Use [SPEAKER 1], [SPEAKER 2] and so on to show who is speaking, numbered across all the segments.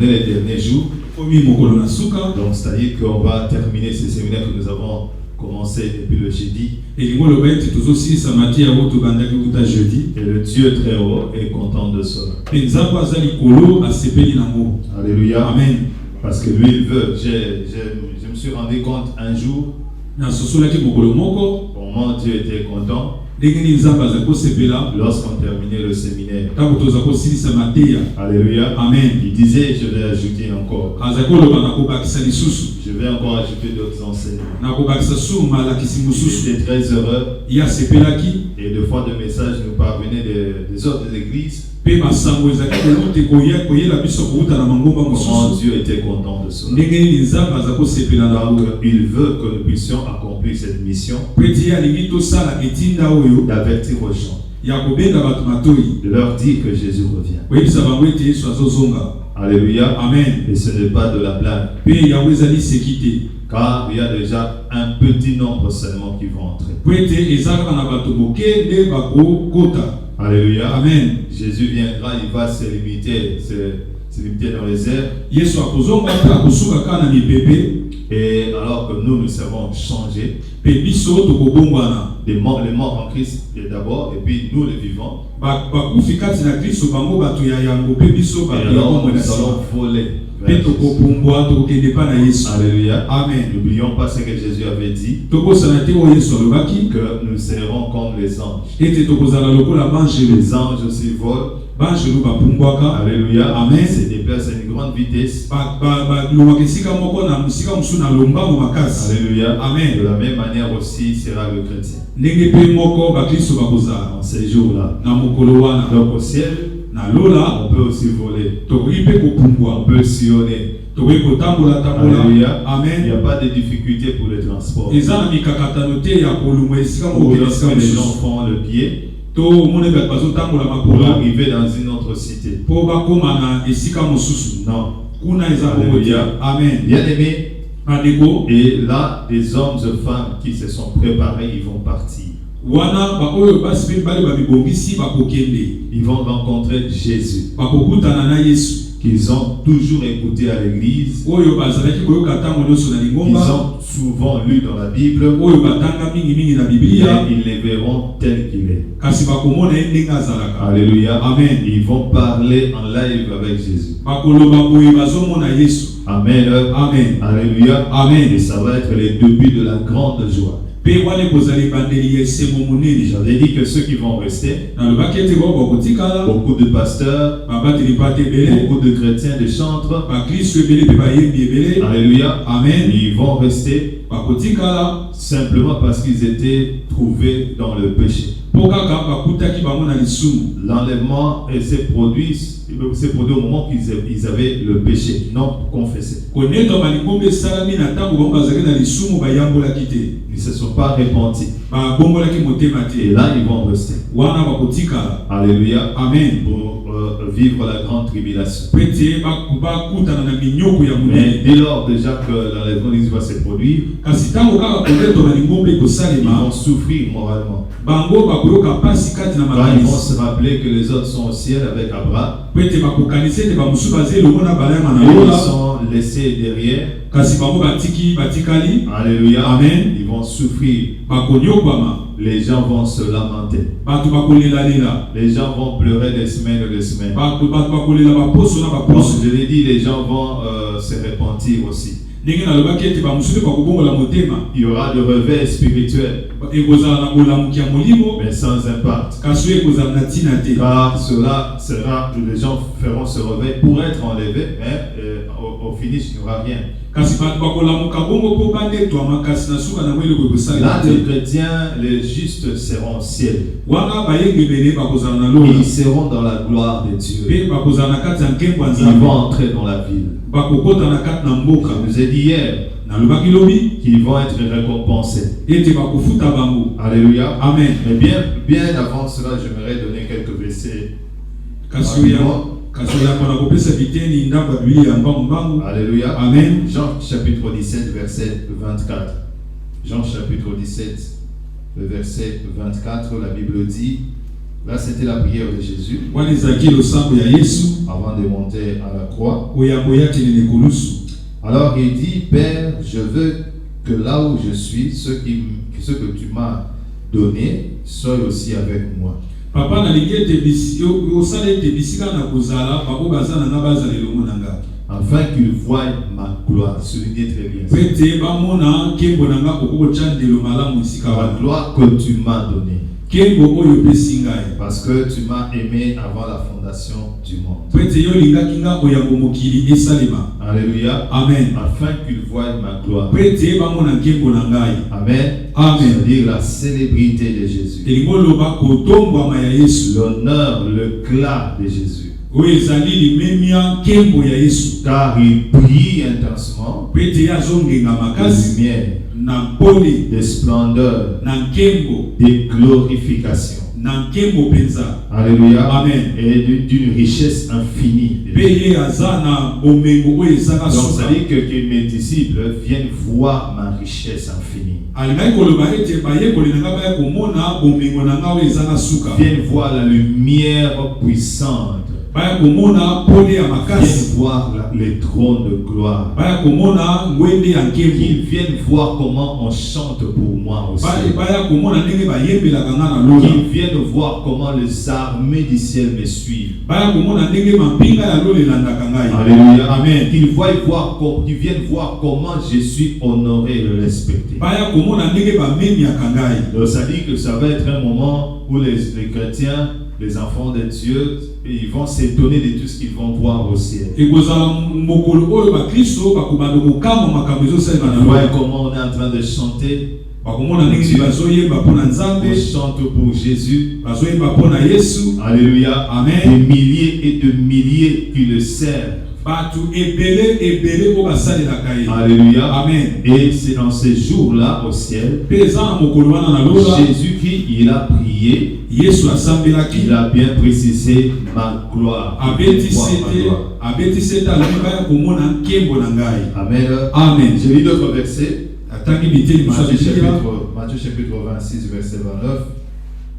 [SPEAKER 1] est les derniers jours. Donc, c'est-à-dire qu'on va terminer ce séminaire que nous avons commencé depuis le jeudi. Et le Dieu très haut est content de cela. Alléluia. Amen. Parce que lui, il veut. Je me suis rendu compte un jour. Comment Dieu était content lorsqu'on terminait le séminaire. Alléluia. Amen. Il disait, je vais ajouter encore. Je vais encore ajouter d'autres enseignements. J'étais très heureux. Et deux fois de messages nous parvenaient des autres églises. Comment Dieu était content de cela. Donc, il veut que nous puissions accomplir cette mission d'avertir aux gens, de leur dire que Jésus revient. Alléluia. Amen. Et ce n'est pas de la blague. Car il y a déjà un petit nombre seulement qui vont entrer. Alléluia. Amen. Jésus viendra, il va se limiter dans les airs. Et alors que nous serons changés, les morts en Christ d'abord, et puis nous les vivants. Et alors nous allons voler. Alléluia. Amen. N'oublions pas ce que Jésus avait dit, que nous serons comme les anges. Les anges aussi volent. Alléluia. Amen. Se déplace à une grande vitesse. Alléluia. Amen. De la même manière aussi sera le chrétien. En ces jours-là. Donc au ciel, on peut aussi voler. On peut sillonner. Alléluia. Amen. Il n'y a pas de difficulté pour le transport. Pour lorsque les gens font le pied, pour arriver dans une autre cité. Non. Alléluia. Amen. Bien aimé. Et là, des hommes et femmes qui se sont préparés, ils vont partir. Ils vont rencontrer Jésus, qu'ils ont toujours écouté à l'église, qu'ils ont souvent lu dans la Bible, et ils les verront tel qu'il est. Alléluia. Amen. Ils vont parler en live avec Jésus. Amen. Amen. Alléluia. Amen. Et ça va être les débuts de la grande joie. J'avais dit que ceux qui vont rester, beaucoup de pasteurs, beaucoup de chrétiens, de chantres, alléluia, amen, ils vont rester simplement parce qu'ils étaient trouvés dans le péché. L'enlèvement s'est produit au moment qu'ils avaient le péché non confessé. Ils ne se sont pas repentis. Et là, ils vont rester. Alléluia. Amen. Pour vivre la grande tribulation. Mais dès lors déjà que l'enlèvement va se produire, ils vont souffrir moralement. Quand ils vont se rappeler que les autres sont au ciel avec Abraham, et ils sont laissés derrière. Alléluia. Amen. Ils vont souffrir. Les gens vont se lamenter. Les gens vont pleurer des semaines et des semaines. Comme je l'ai dit, les gens vont se repentir aussi. Il y aura de revers spirituels, mais sans impact. Car cela sera, les gens feront ce revers pour être enlevés, mais au finish, il n'y aura rien. Là, les chrétiens, les justes seront au ciel. Ils seront dans la gloire de Dieu. Ils vont entrer dans la ville. Je vous ai dit hier qu'ils vont être récompensés. Alléluia. Amen. Mais bien avant cela, j'aimerais donner quelques versets. Alléluia. Amen. Jean chapitre 17, verset 24. Jean chapitre 17, le verset 24, la Bible dit:
[SPEAKER 2] Là, c'était la prière de Jésus. Avant de monter à la croix. Alors il dit, Père, je veux que là où je suis, ce que tu m'as donné, sois aussi avec moi.
[SPEAKER 1] Papa
[SPEAKER 2] afin qu'il voie ma gloire. Soulignez très bien. La gloire que tu m'as donnée. Parce que tu m'as aimé avant la fondation du monde. Alléluia.
[SPEAKER 1] Amen.
[SPEAKER 2] Afin qu'il voie ma gloire.
[SPEAKER 1] Amen.
[SPEAKER 2] Amen. C'est-à-dire la célébrité de Jésus. L'honneur, le glas de Jésus. Car il brille intensement de lumière, de splendeur, de glorification. Alléluia.
[SPEAKER 1] Amen.
[SPEAKER 2] Et d'une richesse infinie. Donc ça dit que mes disciples viennent voir ma richesse infinie. Viennent voir la lumière puissante. Viennent voir les trônes de gloire. Qu'ils viennent voir comment on chante pour moi aussi. Qu'ils viennent voir comment les armées du ciel me suivent. Alléluia.
[SPEAKER 1] Amen.
[SPEAKER 2] Qu'ils viennent voir comment je suis honoré et respecté. Donc ça dit que ça va être un moment où les chrétiens, les enfants de Dieu, ils vont s'étonner de tout ce qu'ils vont voir au ciel. Ils voient comment on est en train de chanter. On chante pour Jésus. Alléluia.
[SPEAKER 1] Amen.
[SPEAKER 2] Des milliers et de milliers qui le servent. Alléluia.
[SPEAKER 1] Amen.
[SPEAKER 2] Et c'est dans ces jours-là au ciel, Jésus-Christ, il a prié. Il a bien précisé ma gloire.
[SPEAKER 1] Amen.
[SPEAKER 2] Amen. Je lis d'autres versets. Matthieu chapitre 26, verset 29.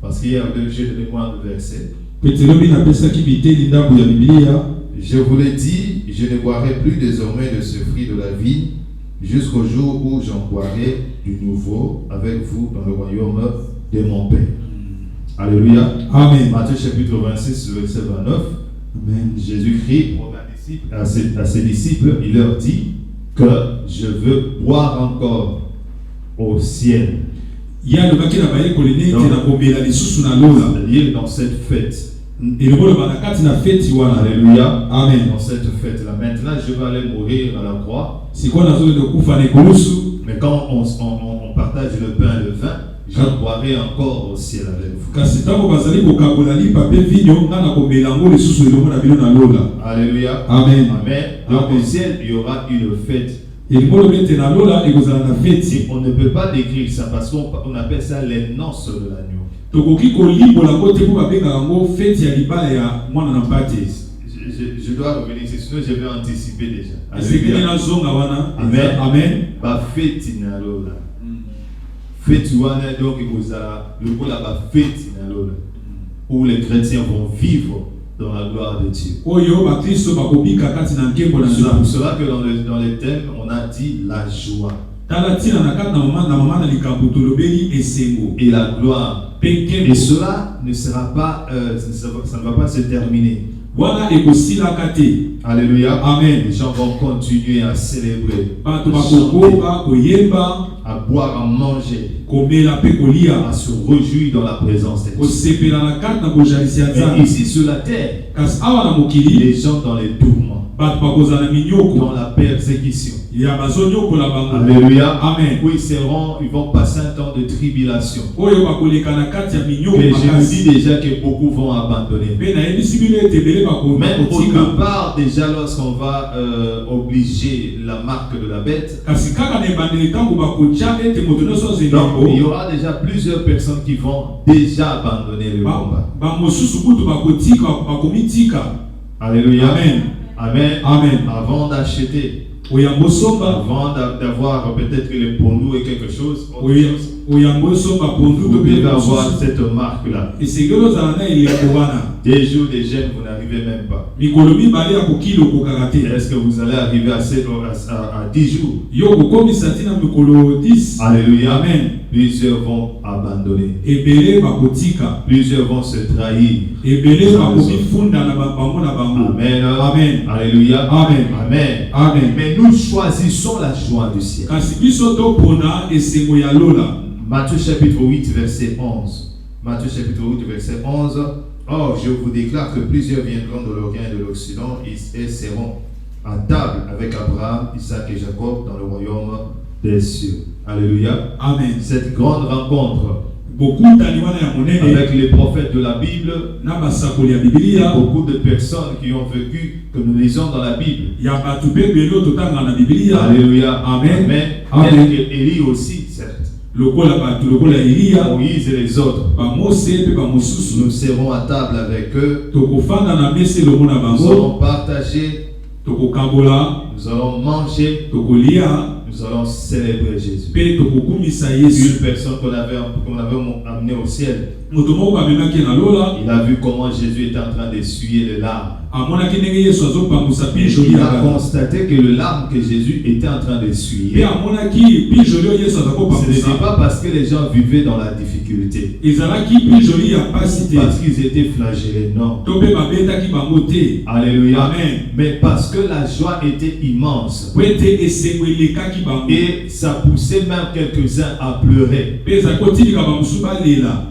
[SPEAKER 2] Parce qu'il y a j'ai donné moins de versets. Je vous l'ai dit, je ne boirai plus désormais de ce fruit de la vie jusqu'au jour où j'en boirai du nouveau avec vous dans le royaume de mon Père. Alléluia.
[SPEAKER 1] Amen.
[SPEAKER 2] Matthieu chapitre 26, verset 29.
[SPEAKER 1] Amen.
[SPEAKER 2] Jésus-Christ à ses disciples, il leur dit que je veux boire encore au ciel.
[SPEAKER 1] C'est-à-dire
[SPEAKER 2] dans cette fête.
[SPEAKER 1] Alléluia. Amen.
[SPEAKER 2] Dans cette fête-là. Maintenant, je vais aller mourir à la croix. Mais quand on partage le pain et le vin, je boirai encore au ciel avec vous. Alléluia.
[SPEAKER 1] Amen.
[SPEAKER 2] Amen. Donc au ciel, il y aura une fête.
[SPEAKER 1] Et on
[SPEAKER 2] ne peut pas décrire ça parce qu'on appelle ça les noces de l'agneau. Je dois revenir, sinon je vais anticiper déjà.
[SPEAKER 1] Amen. Amen.
[SPEAKER 2] Où les chrétiens vont vivre dans la gloire de Dieu. C'est pour cela que dans les thèmes, on a dit la joie. Et la gloire. Et cela ne sera pas, ça ne va pas se terminer. Alléluia.
[SPEAKER 1] Amen.
[SPEAKER 2] Les gens vont continuer à célébrer, à boire, à manger, à se réjouir dans la présence de Dieu. Mais ici sur la terre, les gens dans les tourments, dans la persécution. Alléluia.
[SPEAKER 1] Amen.
[SPEAKER 2] Où ils vont passer un temps de tribulation. Et je vous dis déjà que beaucoup vont abandonner. Même autre part, déjà lorsqu'on va obliger la marque de la bête, donc, il y aura déjà plusieurs personnes qui vont déjà abandonner le combat. Alléluia.
[SPEAKER 1] Amen.
[SPEAKER 2] Amen.
[SPEAKER 1] Amen.
[SPEAKER 2] Avant d'acheter
[SPEAKER 1] Avant d'avoir peut-être les pondous et quelque chose, vous devez avoir cette marque-là. Des jours, des jeunes, vous n'arrivez même pas. Est-ce que vous allez arriver à 10 jours? Alléluia. Amen. Plusieurs vont abandonner. Plusieurs vont se trahir. Amen. Amen. Alléluia. Amen. Amen. Amen. Mais nous choisissons la joie du ciel. Matthieu chapitre 8, verset 11. Matthieu chapitre 8, verset 11. Or, je vous déclare que plusieurs viendront de l'Orient et de l'Occident et seront à table avec Abraham, Isaac et Jacob dans le royaume des cieux. Alléluia. Amen. Cette grande rencontre avec les prophètes de la Bible, beaucoup de personnes qui ont vécu, que nous lisons dans la Bible. Alléluia. Amen. Amen. Élie aussi, certes. Moïse et les autres. Nous serons à table avec eux. Nous allons partager. Nous allons manger. Nous allons célébrer Jésus. Une personne qu'on avait amenée au ciel. Il a vu comment Jésus était en train d'essuyer les larmes. Il a constaté que le larme que Jésus était en train d'essuyer, ce n'était pas parce que les gens vivaient dans la difficulté, parce qu'ils étaient flagellés, non. Alléluia. Amen. Mais parce que la joie était immense et ça poussait même quelques-uns à pleurer.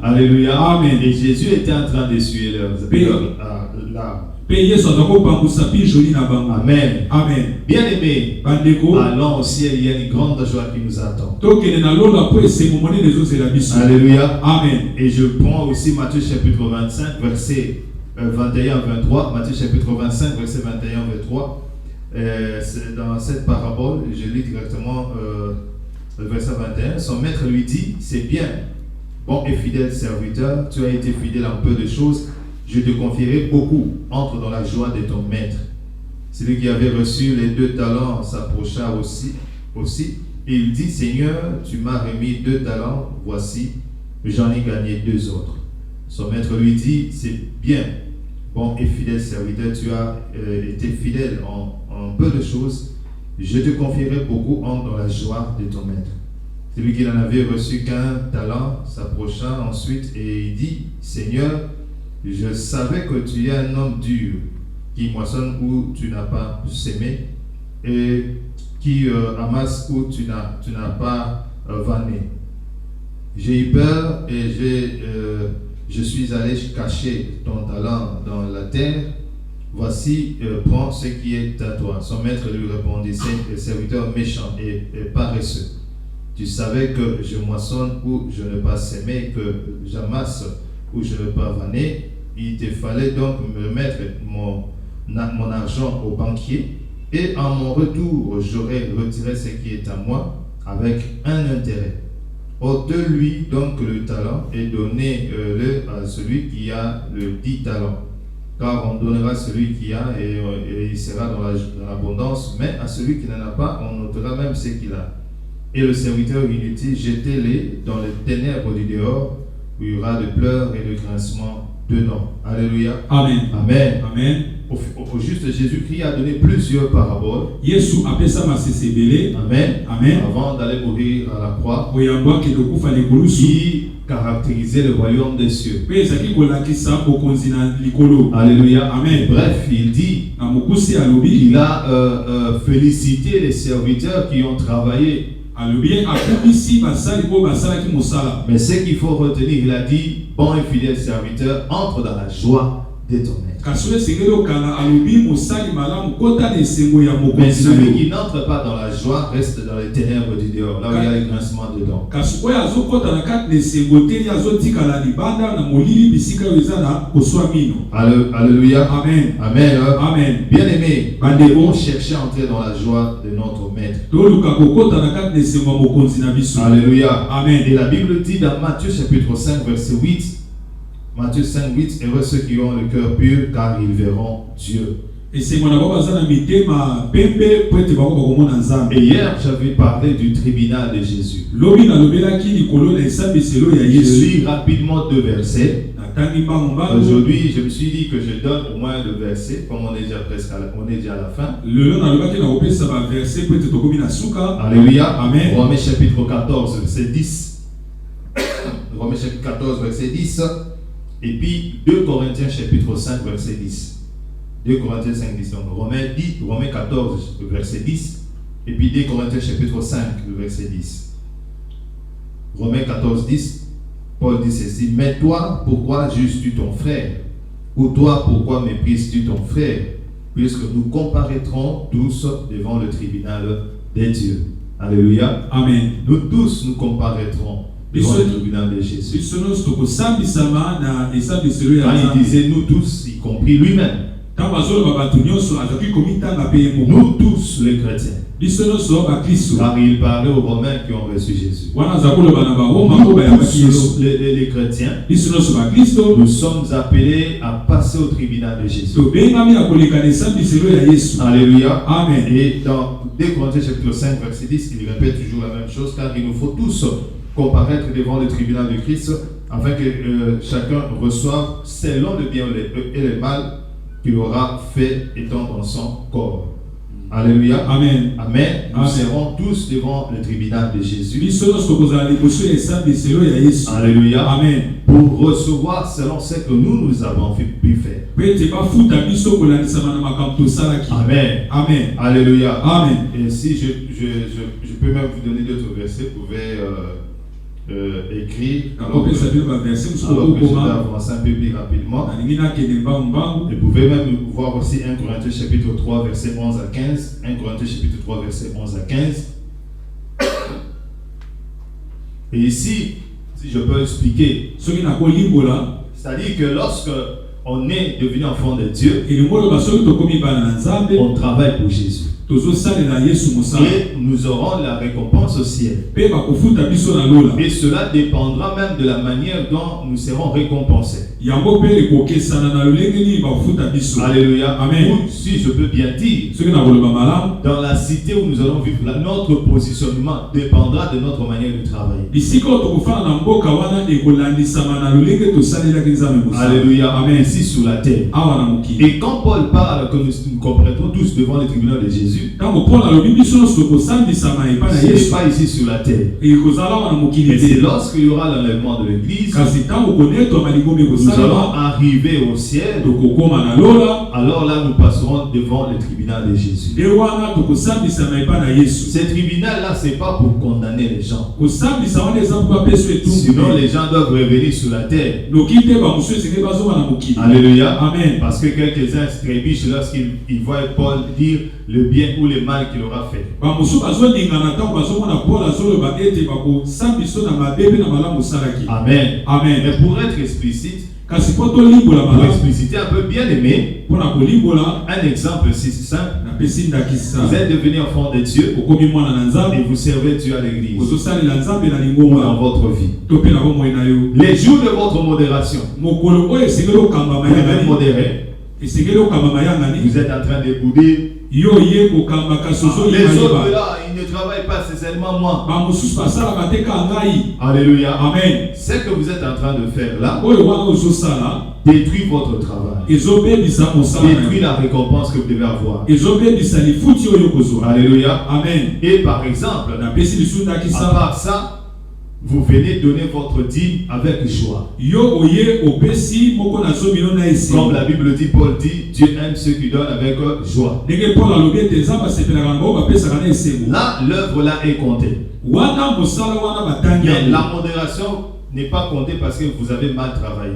[SPEAKER 1] Alléluia. Amen. Et Jésus était en train d'essuyer leurs larmes. Amen. Amen. Bien aimé, allons au ciel, il y a une grande joie qui nous attend. Alléluia. Amen. Et je prends aussi Matthieu chapitre 25, verset 21-23. Matthieu chapitre 25, verset 21-23. C'est dans cette parabole, je lis directement le verset 21. Son maître lui dit, c'est bien, bon et fidèle serviteur, tu as été fidèle en peu de choses. Je te confierai beaucoup, entre dans la joie de ton maître. Celui qui avait reçu les 2 talents s'approcha aussi. Et il dit, Seigneur, tu m'as remis 2 talents, voici, j'en ai gagné 2 autres. Son maître lui dit, c'est bien, bon et fidèle serviteur, tu as été fidèle en peu de choses, je te confierai beaucoup, entre dans la joie de ton maître. Celui qui n'en avait reçu qu'un talent s'approcha ensuite et il dit, Seigneur, je savais que tu es un homme dur, qui moissonne où tu n'as pas sémé et qui amasse où tu n'as pas vanné. J'ai eu peur et je suis allé cacher ton talent dans la terre. Voici, prends ce qui est à toi. Son maître lui répondit, serviteur méchant et paresseux. Tu savais que je moissonne où je ne pas sémé, que j'amasse où je ne pas vanner. Il te fallait donc me mettre mon argent au banquier et en mon retour, j'aurais retiré ce qui est à moi avec un intérêt. Ôte-lui donc le talent et donnez-le à celui qui a le 10 talents. Car on donnera à celui qui a et il sera dans l'abondance, mais à celui qui n'en a pas, on ôtera même ce qu'il a. Et le serviteur inutile, jetez-les dans les ténèbres du dehors, où il y aura de pleurs et de grincements de noms. Alléluia. Amen. Amen. Amen. Au juste, Jésus-Christ a donné plusieurs paraboles. Amen. Amen. Avant d'aller mourir à la croix, qui caractérisait le royaume des cieux. Alléluia. Amen. Bref, il dit qu'il a félicité les serviteurs qui ont travaillé. Mais ce qu'il faut retenir, il a dit, bon et fidèle serviteur, entre dans la joie de ton maître. Mais celui qui n'entre pas dans la joie reste dans les ténèbres du dehors, là où il y a les grincements dedans. Alléluia. Amen. Amen. Amen. Bien aimé, nous devons chercher à entrer dans la joie de notre maître. Alléluia. Amen. Et la Bible dit dans Matthieu chapitre 5 verset 8, Matthieu 5, 8, heureux ceux qui ont le cœur pur, car ils verront Dieu.
[SPEAKER 2] Et hier,
[SPEAKER 1] j'avais parlé du tribunal de Jésus. Je lis rapidement 2 versets. Aujourd'hui, je me suis dit que je donne au moins le verset, comme on est déjà à la fin. Alléluia. Amen. Romains chapitre 14, verset 10. Romains chapitre 14, verset 10. Et puis 2 Corinthiens chapitre 5, verset 10. 2 Corinthiens 5, 10. Donc Romains 14, verset 10. Et puis 2 Corinthiens chapitre 5, verset 10. Romains 14, 10. Paul dit ceci: mais toi, pourquoi juges-tu ton frère? Ou toi, pourquoi méprises-tu ton frère? Puisque nous comparaîtrons tous devant le tribunal des dieux. Alléluia.
[SPEAKER 2] Amen.
[SPEAKER 1] Nous tous nous comparaîtrons devant le tribunal de Jésus. Il disait nous tous, y compris lui-même. Nous tous les chrétiens. Car il parlait aux Romains qui ont reçu Jésus. Nous tous les chrétiens, nous sommes appelés à passer au tribunal de Jésus. Alléluia.
[SPEAKER 2] Amen.
[SPEAKER 1] Et dans 2 Corinthiens chapitre 5 verset 10, il répète toujours la même chose, car il nous faut tous comparaître devant le tribunal de Christ, afin que chacun reçoive selon le bien et le mal qu'il aura fait étant dans son corps. Alléluia.
[SPEAKER 2] Amen.
[SPEAKER 1] Amen. Nous serons tous devant le tribunal de Jésus. Alléluia.
[SPEAKER 2] Amen.
[SPEAKER 1] Pour recevoir selon ce que nous avons pu faire. Amen.
[SPEAKER 2] Amen.
[SPEAKER 1] Alléluia.
[SPEAKER 2] Amen.
[SPEAKER 1] Et si je peux même vous donner d'autres versets, vous pouvez écrire. Alors que je vais avancer un peu plus rapidement. Vous pouvez même voir aussi 1 Corinthiens chapitre 3 verset 11 à 15. 1 Corinthiens chapitre 3 verset 11 à 15. Et ici, si je peux expliquer, c'est-à-dire que lorsque on est devenu enfant de Dieu, on travaille pour Jésus. Et nous aurons la récompense au ciel. Et cela dépendra même de la manière dont nous serons récompensés. Alléluia.
[SPEAKER 2] Amen.
[SPEAKER 1] Ou, si je peux bien dire, dans la cité où nous allons vivre, notre positionnement dépendra de notre manière de travailler. Alléluia.
[SPEAKER 2] Amen.
[SPEAKER 1] Ici sur la terre. Et quand Paul parle que nous comparaîtrons tous devant le tribunal de Jésus, ce n'est pas ici sur la terre. Mais c'est lorsqu'il y aura l'enlèvement de l'église, nous allons arriver au ciel. Alors là, nous passerons devant le tribunal de Jésus. Ce tribunal-là, ce n'est pas pour condamner les gens. Sinon, les gens doivent revenir sur la terre. Alléluia.
[SPEAKER 2] Amen.
[SPEAKER 1] Parce que quelques-uns se trébuchent lorsqu'ils voient Paul dire le bien ou le mal qu'il aura fait. Amen.
[SPEAKER 2] Amen.
[SPEAKER 1] Mais pour être explicite, pour expliciter un peu bien aimé, un exemple si simple. Vous êtes devenu enfant de Dieu et vous servez Dieu à l'église ou dans votre vie. Les jours de votre modération, vous devez modérer. Vous êtes en train de bouder. Les autres là, ils ne travaillent pas, c'est seulement moi. Alléluia.
[SPEAKER 2] Amen.
[SPEAKER 1] Ce que vous êtes en train de faire là détruit votre travail. Détruit la récompense que vous devez avoir. Alléluia.
[SPEAKER 2] Amen.
[SPEAKER 1] Et par exemple, à part ça, vous venez donner votre dîme avec joie. Comme la Bible dit, Paul dit, Dieu aime ceux qui donnent avec joie. Là, l'œuvre là est comptée. Mais la modération n'est pas comptée parce que vous avez mal travaillé.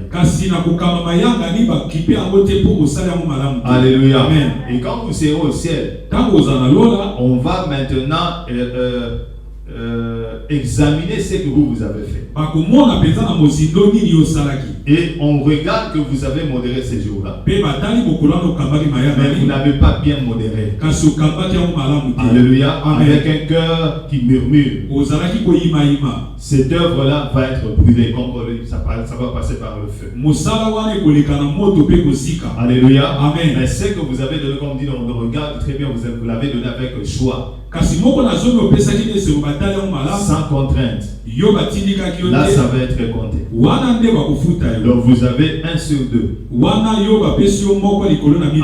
[SPEAKER 1] Alléluia.
[SPEAKER 2] Amen.
[SPEAKER 1] Et quand vous serez au ciel, on va maintenant
[SPEAKER 2] examiner ce que vous avez fait. Et on regarde que vous avez modéré ces jours-là. Mais vous n'avez pas bien modéré. Alléluia. Avec un cœur qui murmure. Cette œuvre-là va être brûlée, comme ça va passer par le feu. Alléluia. Amen. Mais ce que vous avez donné, comme dit, on regarde très bien, vous l'avez donné avec choix. Sans contrainte. Là, ça va être compté. Donc, vous avez 1 sur 2.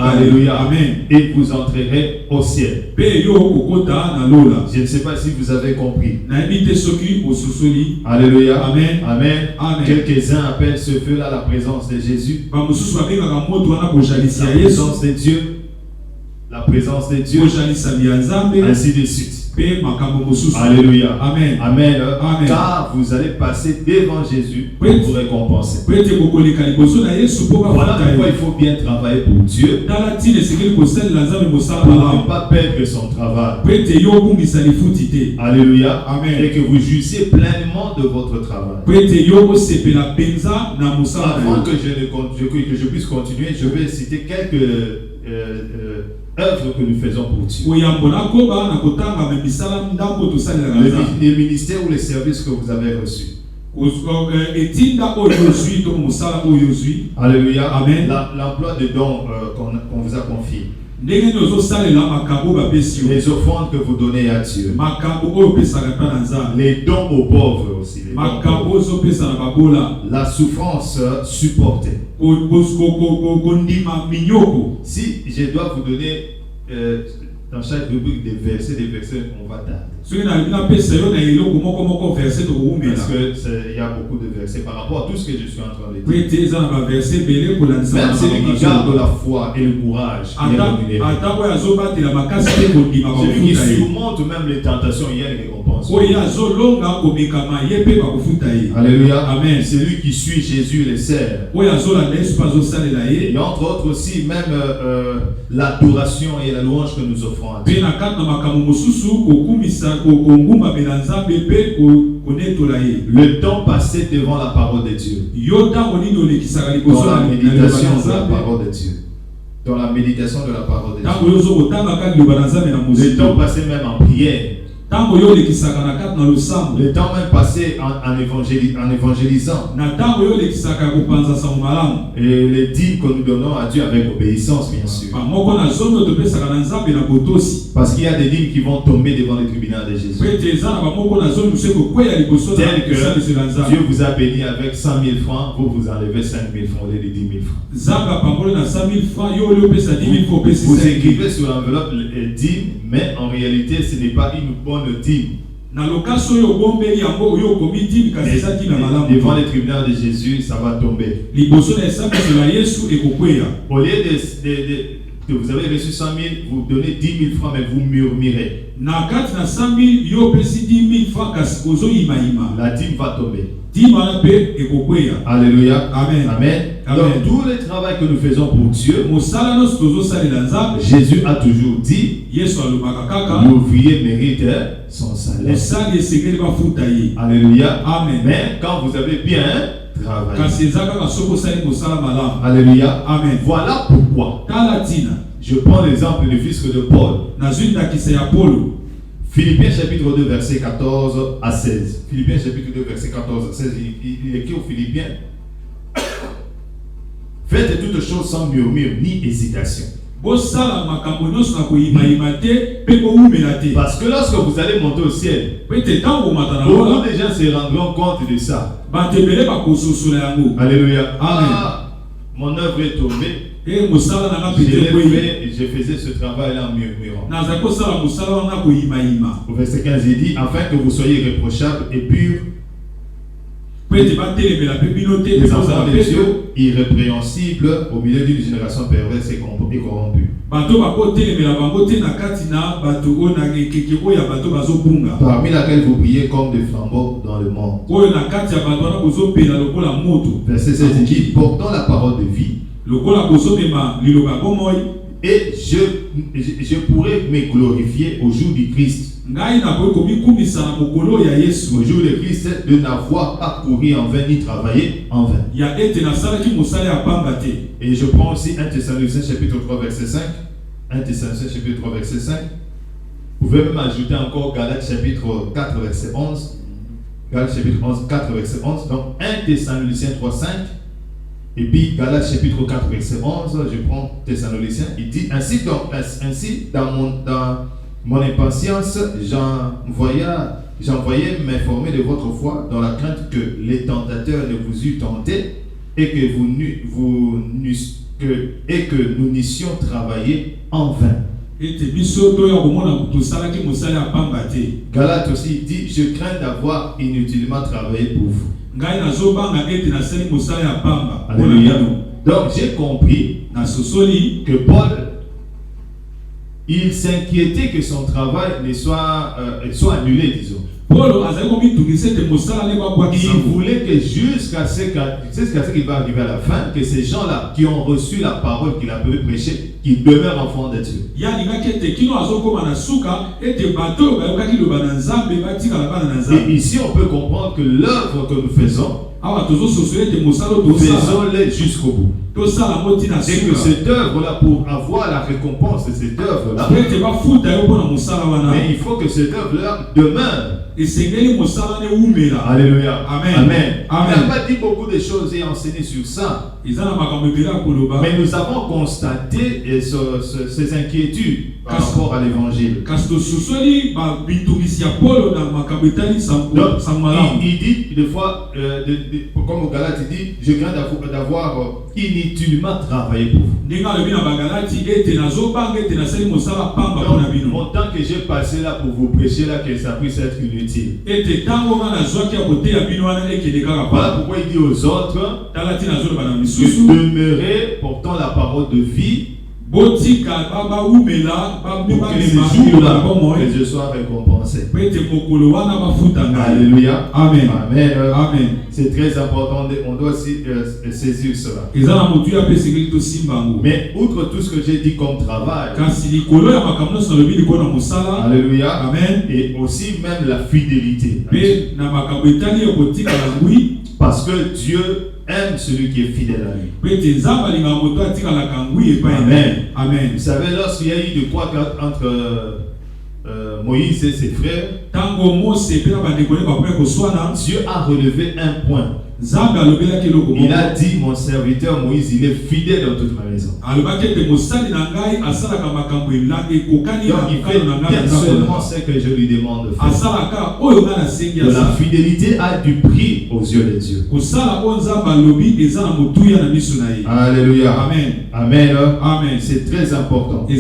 [SPEAKER 2] Alléluia. Amen. Et vous entrerez au ciel. Je ne sais pas si vous avez compris. Alléluia. Amen. Amen. Amen. Quelques-uns appellent ce feu-là la présence de Jésus. La présence de Dieu. La présence de Dieu. Ainsi de suite. Alléluia. Amen. Amen. Amen. Car vous allez passer devant Jésus pour vous récompenser. Voilà pourquoi il faut bien travailler pour Dieu. Pour ne pas perdre son travail. Alléluia. Amen. Et que vous jouissiez pleinement de votre travail. Avant que je puisse continuer, je vais citer quelques œuvres que nous faisons pour Dieu. Les ministères ou les services que vous avez reçus. Alléluia. Amen. L'emploi de dons qu'on vous a confié. Les offrandes que vous donnez à Dieu. Les dons aux pauvres aussi. La souffrance supportée. Si je dois vous donner dans chaque rubrique des versets, on va tarder. Parce qu'il y a beaucoup de versets par rapport à tout ce que je suis en train de dire. Même celui qui garde la foi et le courage, celui qui surmonte même les tentations, il y a une récompense. Alléluia. Amen. Celui qui suit Jésus les sert. Et entre autres aussi, même l'adoration et la louange que nous offrons à Dieu. Le temps passé devant la parole de Dieu. Dans la méditation de la parole de Dieu. Dans la méditation de la parole de Dieu. Le temps passé même en prière. Le temps même passé en évangélisant. Et les dîmes que nous donnons à Dieu avec obéissance, bien sûr. Parce qu'il y a des dîmes qui vont tomber devant les tribunaux de Jésus. Tel que Dieu vous a béni avec 100 000 francs, vous enlevez 5 000 francs au lieu de 10 000 francs. Vous écrivez sur l'enveloppe dîme, mais en réalité ce n'est pas une bonne dîme. Devant les tribunaux de Jésus, ça va tomber. Au lieu que vous avez reçu 100 000, vous donnez 10 000 francs, mais vous murmurez. La dîme va tomber. Alléluia. Amen. Amen. Donc tout le travail que nous faisons pour Dieu, Jésus a toujours dit, l'ouvrier mérite son salaire. Alléluia. Amen. Mais quand vous avez bien travaillé. Alléluia. Amen. Voilà pourquoi je prends l'exemple du fils de Paul. Philippiens chapitre 2 verset 14 à 16. Philippiens chapitre 2 verset 14 à 16. Il écrit aux Philippiens: faites toutes choses sans murmure ni hésitation. Parce que lorsque vous allez monter au ciel, beaucoup de gens se rendront compte de ça. Alléluia. Ah, mon œuvre est tombée. Je faisais ce travail-là en murmurant. Au verset 15, il dit: afin que vous soyez irréprochables et purs, les enfants de Dieu, irrépréhensibles au milieu d'une génération perverse et corrompue. Parmi laquelle vous brillez comme des flambeaux dans le monde. Verset 16, il dit: portant la parole de vie. Et je pourrais me glorifier au jour du Christ. Au jour de Christ, de n'avoir pas couru en vain ni travaillé en vain. Et je prends aussi 1 Thessaloniciens chapitre 3 verset 5. 1 Thessaloniciens chapitre 3 verset 5. Vous pouvez même ajouter encore Galates chapitre 4 verset 11. Galates chapitre 11, 4 verset 11. Donc 1 Thessaloniciens 3 5. Et puis Galates chapitre 4 verset 11. Je prends Thessaloniciens. Il dit ainsi dans mon impatience, j'envoyais m'informer de votre foi dans la crainte que les tentateurs ne vous eussent tenté et que nous n'eussions travaillé en vain. Galates aussi dit je crains d'avoir inutilement travaillé pour vous. Alléluia. Donc j'ai compris que Paul il s'inquiétait que son travail ne soit annulé, disons. Il voulait que jusqu'à ce qu'il va arriver à la fin, que ces gens-là qui ont reçu la parole qu'il a pu prêcher, qu'ils demeurent enfants de Dieu. Et ici on peut comprendre que l'œuvre que nous faisons, faisons-les jusqu'au bout. Et que cette œuvre-là, pour avoir la récompense de cette œuvre-là, mais il faut que cette œuvre-là demeure. Alléluia.
[SPEAKER 1] Amen.
[SPEAKER 2] Amen.
[SPEAKER 1] Amen.
[SPEAKER 2] Il n'a pas dit beaucoup de choses et enseigné sur ça. Mais nous avons constaté ces inquiétudes par rapport à l'évangile. Donc, il dit des fois, comme au Galates, il dit je crains d'avoir inutilement travaillé pour vous. Donc, mon temps que j'ai passé là pour vous prêcher là, que ça puisse être inutile. Voilà pourquoi il dit aux autres de demeurer portant la parole de vie pour que ces jours-là que je sois récompensé. Alléluia.
[SPEAKER 1] Amen.
[SPEAKER 2] Amen.
[SPEAKER 1] Amen.
[SPEAKER 2] C'est très important, on doit aussi saisir cela. Mais outre tout ce que j'ai dit comme travail, alléluia,
[SPEAKER 1] amen,
[SPEAKER 2] et aussi même la fidélité. Parce que Dieu aime celui qui est fidèle à lui. Amen.
[SPEAKER 1] Amen.
[SPEAKER 2] Vous savez, lorsqu'il y a eu de quoi entre Moïse et ses frères, Dieu a relevé un point. Il a dit, mon serviteur Moïse, il est fidèle dans toute ma maison. Donc il fait bien seulement ce que je lui demande de faire. La fidélité a du prix aux yeux de Dieu. Alléluia.
[SPEAKER 1] Amen.
[SPEAKER 2] Amen.
[SPEAKER 1] Amen.
[SPEAKER 2] C'est très important. Et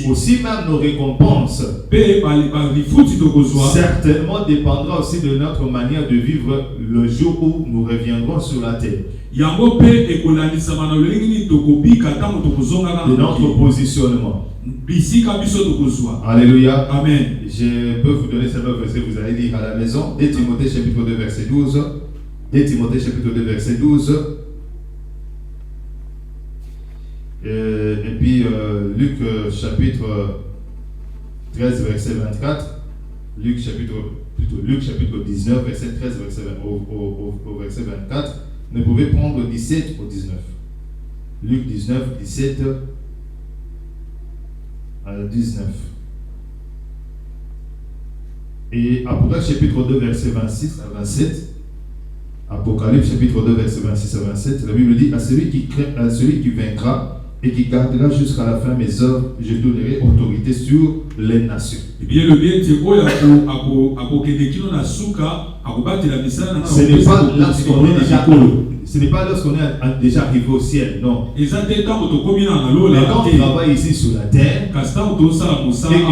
[SPEAKER 2] aussi même nos récompenses certainement dépendra aussi de notre manière de vivre le jour où nous reviendrons sur la terre. De notre positionnement. Alléluia.
[SPEAKER 1] Amen.
[SPEAKER 2] Je peux vous donner certains versets, vous allez lire à la maison. 2 Timothée chapitre 2 verset 12. 2 Timothée chapitre 2 verset 12. Et puis Luc chapitre 13 verset 24. Luc chapitre 19 verset 13 au verset 24. Vous pouvez prendre 17 au 19. Luc 19, 17 à 19. Et Apocalypse chapitre 2 verset 26 à 27. Apocalypse chapitre 2 verset 26 à 27. La Bible dit à celui qui vaincra et qui gardera jusqu'à la fin mes œuvres, je donnerai autorité sur les nations. Ce n'est pas lorsqu'on est déjà arrivé au ciel, non. Mais quand on travaille ici sur la terre, et que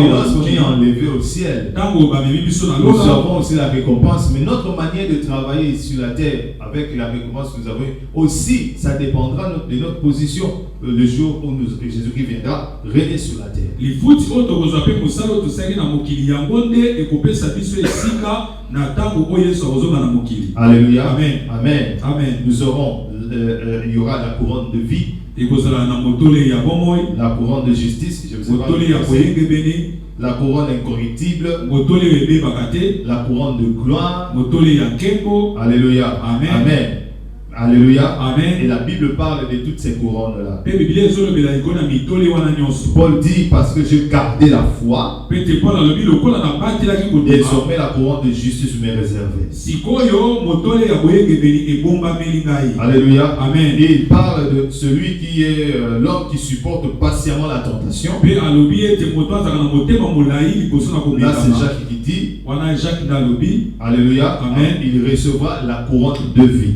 [SPEAKER 2] lorsqu'on est enlevé au ciel, nous avons aussi la récompense. Mais notre manière de travailler sur la terre, avec la récompense que nous avons, aussi, ça dépendra de notre position le jour où Jésus-Christ viendra régner sur la terre. Alléluia.
[SPEAKER 1] Amen.
[SPEAKER 2] Amen.
[SPEAKER 1] Amen.
[SPEAKER 2] Nous aurons, il y aura la couronne de vie, la couronne de justice, je vous ai
[SPEAKER 3] la couronne incorruptible, la couronne de gloire. Alléluia.
[SPEAKER 2] Amen.
[SPEAKER 3] Amen. Alléluia.
[SPEAKER 2] Amen.
[SPEAKER 3] Et la Bible parle de toutes ces couronnes-là. Paul dit, parce que j'ai gardé la foi, désormais la couronne de justice m'est réservée. Alléluia.
[SPEAKER 2] Amen.
[SPEAKER 3] Et il parle de celui qui est l'homme qui supporte patiemment la tentation. Là, c'est Jacques qui dit, alléluia,
[SPEAKER 2] amen,
[SPEAKER 3] il recevra la couronne de vie.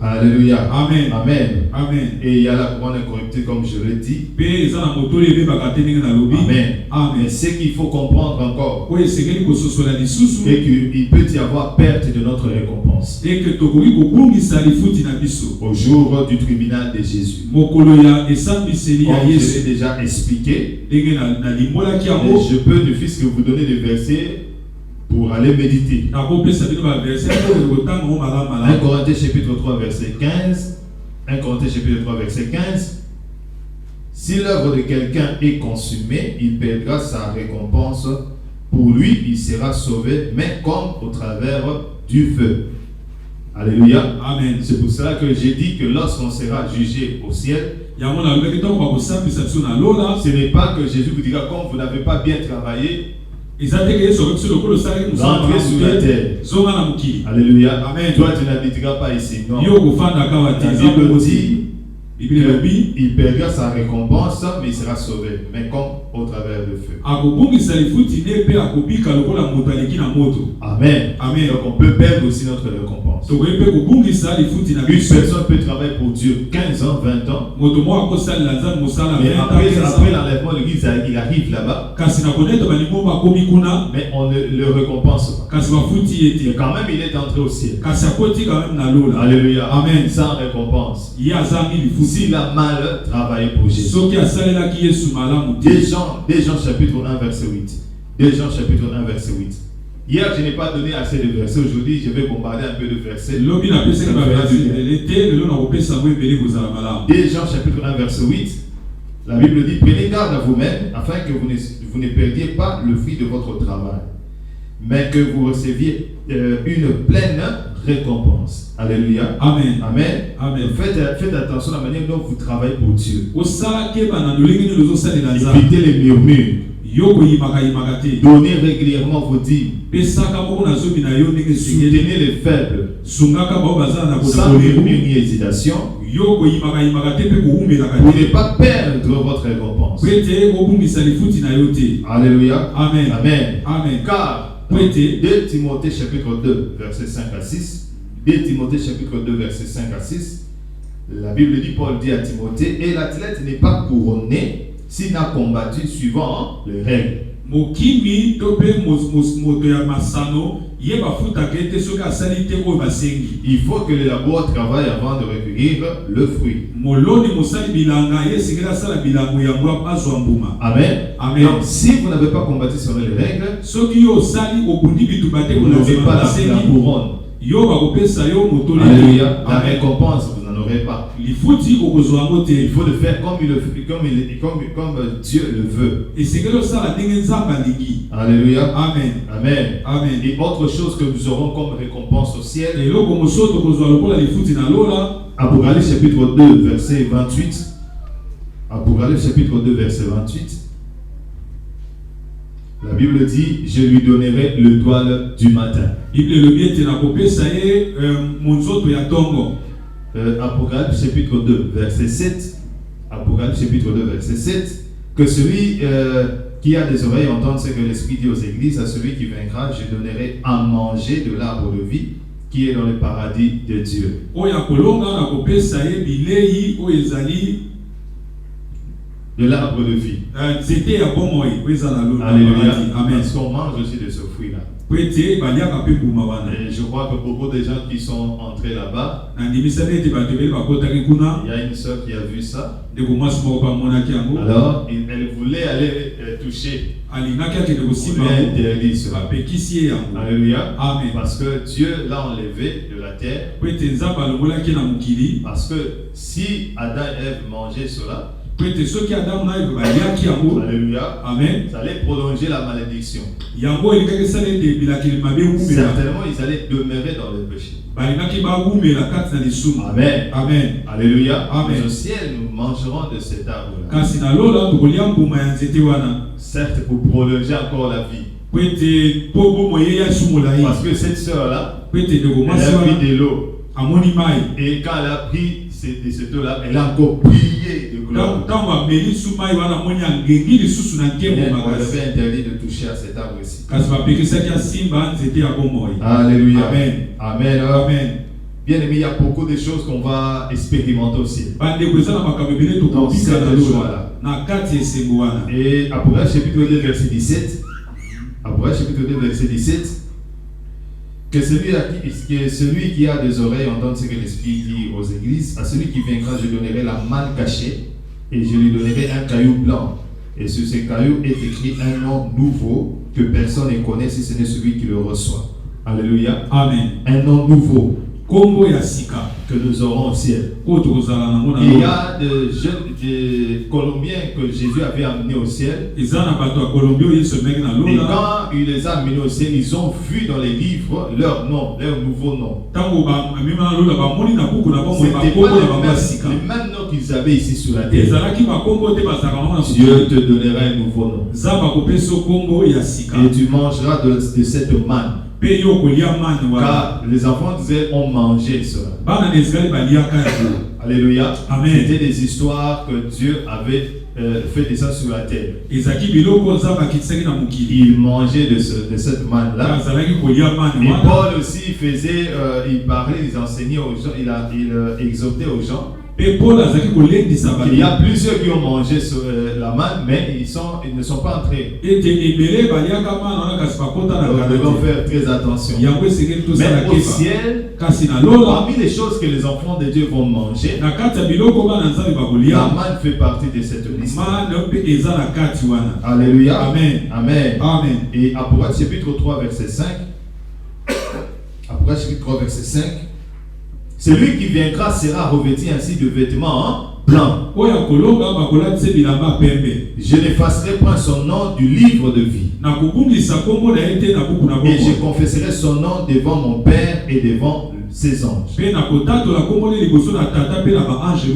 [SPEAKER 3] Alléluia.
[SPEAKER 2] Amen.
[SPEAKER 3] Amen.
[SPEAKER 2] Amen.
[SPEAKER 3] Et il y a la couronne incorruptible, comme je l'ai dit.
[SPEAKER 2] Amen.
[SPEAKER 3] Mais ce qu'il faut comprendre encore,
[SPEAKER 2] c'est qu'il
[SPEAKER 3] peut y avoir perte de notre récompense au jour du tribunal de Jésus. Comme je l'ai déjà expliqué, et je peux ne fût-ce que vous donner des versets pour aller méditer. 1 Corinthiens chapitre 3 verset 15. 1 Corinthiens chapitre 3 verset 15. Si l'œuvre de quelqu'un est consumée, il perdra sa récompense. Pour lui, il sera sauvé, mais comme au travers du feu. Alléluia.
[SPEAKER 2] Amen.
[SPEAKER 3] C'est pour cela que j'ai dit que lorsqu'on sera jugé au ciel, ce n'est pas que Jésus vous dira, comme vous n'avez pas bien travaillé, rentrez sur la terre. Alléluia.
[SPEAKER 2] Amen.
[SPEAKER 3] Toi, tu n'habiteras pas ici. Non. La Bible dit il perdra sa récompense, mais il sera sauvé, mais comme au travers du feu. Amen.
[SPEAKER 2] Amen.
[SPEAKER 3] Donc on peut perdre aussi notre récompense. Une personne peut travailler pour Dieu 15 ans, 20 ans. Mais après l'enlèvement de l'église, il arrive là-bas. Mais on ne le récompense pas. Mais quand même, il est entré au ciel. Alléluia.
[SPEAKER 2] Amen.
[SPEAKER 3] Sans récompense. S'il a mal travaillé pour Jésus. 2 Jean chapitre 1 verset 8. 2 Jean chapitre 1 verset 8. Hier, je n'ai pas donné assez de versets. Aujourd'hui, je vais bombarder un peu de versets. 2 Jean chapitre 1 verset 8. La Bible dit, prenez garde à vous-même afin que vous ne perdiez pas le fruit de votre travail, mais que vous receviez une pleine récompense. Alléluia.
[SPEAKER 2] Amen.
[SPEAKER 3] Amen.
[SPEAKER 2] Amen.
[SPEAKER 3] Faites attention à la manière dont vous travaillez pour Dieu.
[SPEAKER 2] Évitez
[SPEAKER 3] les murmures. Donnez régulièrement vos dîmes. Soutenez les faibles. Sans murmure ni hésitation. Pour ne pas perdre votre récompense. Alléluia.
[SPEAKER 2] Amen.
[SPEAKER 3] Amen.
[SPEAKER 2] Amen.
[SPEAKER 3] Car 2 Timothée chapitre 2 verset 5 à 6. 2 Timothée chapitre 2 verset 5 à 6. La Bible dit, Paul dit à Timothée, et l'athlète n'est pas couronné s'il n'a combattu suivant les règles.
[SPEAKER 2] Il
[SPEAKER 3] faut que le labour travaille avant de recueillir le fruit. Amen.
[SPEAKER 2] Amen.
[SPEAKER 3] Donc, si vous n'avez pas combattu selon les règles, vous n'aurez pas la couronne. Alléluia. La récompense, vous n'en aurez pas. Il faut le faire comme Dieu le veut. Alléluia.
[SPEAKER 2] Amen.
[SPEAKER 3] Amen.
[SPEAKER 2] Amen.
[SPEAKER 3] Et autre chose que nous aurons comme récompense au ciel. Apocalypse chapitre 2 verset 28. Apocalypse chapitre 2 verset 28. La Bible dit, je lui donnerai l'étoile du matin. Apocalypse chapitre 2 verset 7. Apocalypse chapitre 2 verset 7. Que celui qui a des oreilles entende ce que l'Esprit dit aux églises. À celui qui vaincra, je donnerai à manger de l'arbre de vie qui est dans le paradis de Dieu. De l'arbre de vie. Alléluia.
[SPEAKER 2] Amen.
[SPEAKER 3] Parce qu'on mange aussi de ce fruit-là. Et je crois que beaucoup de gens qui sont entrés là-bas, il y a une soeur qui a vu ça. Alors, elle voulait aller toucher. On lui a interdit cela. Alléluia.
[SPEAKER 2] Amen.
[SPEAKER 3] Parce que Dieu l'a enlevé de la terre. Parce que si Adam et Ève mangeaient cela, Alléluia.
[SPEAKER 2] Amen.
[SPEAKER 3] Ça allait prolonger la malédiction.
[SPEAKER 2] Certainement,
[SPEAKER 3] ils allaient demeurer dans le péché.
[SPEAKER 2] Amen.
[SPEAKER 3] Amen. Alléluia.
[SPEAKER 2] Amen.
[SPEAKER 3] Mais au ciel, nous mangerons de cet arbre-là. Certes, pour prolonger encore la vie. Parce que cette sœur-là, elle a pris de l'eau. Et quand elle a pris de cette eau-là, elle a encore brillé de gloire. On avait interdit de toucher à cet arbre ici. Alléluia.
[SPEAKER 2] Amen.
[SPEAKER 3] Amen.
[SPEAKER 2] Amen.
[SPEAKER 3] Bien aimé, il y a beaucoup de choses qu'on va expérimenter aussi.
[SPEAKER 2] Dans
[SPEAKER 3] cette joie-là. Et Apocalypse chapitre 2 verset 17. Apocalypse chapitre 2 verset 17. Que celui qui a des oreilles entende ce que l'Esprit dit aux églises. À celui qui vaincra, je donnerai la manne cachée et je lui donnerai un caillou blanc. Et sur ce caillou est écrit un nom nouveau que personne ne connaît si ce n'est celui qui le reçoit. Alléluia.
[SPEAKER 2] Amen.
[SPEAKER 3] Un nom nouveau
[SPEAKER 2] Kombo ya sika
[SPEAKER 3] que nous aurons au ciel. Il y a des Colombiens que Jésus avait amenés au ciel. Et quand il les a amenés au ciel, ils ont vu dans les livres leur nom, leur nouveau nom. C'était pas les mêmes noms qu'ils avaient ici sur la terre. Dieu te donnera un nouveau nom. Et tu mangeras de cette manne. Car les enfants d'Israël ont mangé cela. Alléluia. C'était des histoires que Dieu avait fait descendre sur la terre. Il mangeait de cette manne-là. Et Paul aussi il parlait, il enseignait aux gens, il exhortait aux gens. Il y a plusieurs qui ont mangé la manne, mais ils ne sont pas entrés. Nous devons faire très attention. Mais au ciel, parmi les choses que les enfants de Dieu vont manger, la manne fait partie de cette liste. Alléluia.
[SPEAKER 2] Amen.
[SPEAKER 3] Amen. Amen. Et Apocalypse chapitre 3 verset 5. Apocalypse chapitre 3 verset 5. Celui qui vaincra sera revêtu ainsi de vêtements blancs. Je n'effacerai point son nom du livre de vie. Et je confesserai son nom devant mon Père et devant ses anges.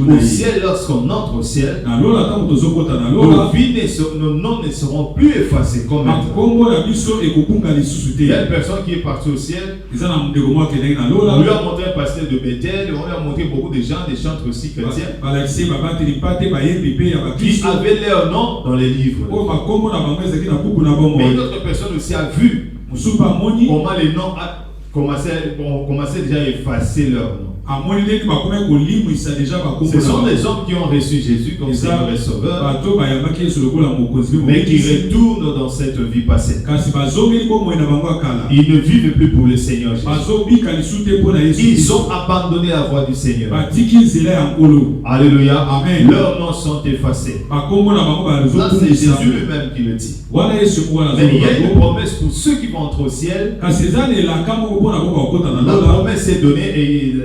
[SPEAKER 3] Au ciel, lorsqu'on entre au ciel, nos noms ne seront plus effacés comme maintenant. Il y a une personne qui est partie au ciel. On lui a montré un pasteur de Bethel, on lui a montré beaucoup de gens, des chantres aussi chrétiens, qui avaient leur nom dans les livres. Mais une autre personne aussi a vu comment les noms commençaient déjà à effacer leur nom. Ce sont des hommes qui ont reçu Jésus comme Seigneur et Sauveur, mais qui retournent dans cette vie passée. Ils ne vivent plus pour le Seigneur Jésus. Ils ont abandonné la voie du Seigneur. Alléluia. Amen. Leurs noms sont effacés. Ça, c'est Jésus lui-même qui le dit. Mais il y a une promesse pour ceux qui vont entrer au ciel. La promesse est donnée et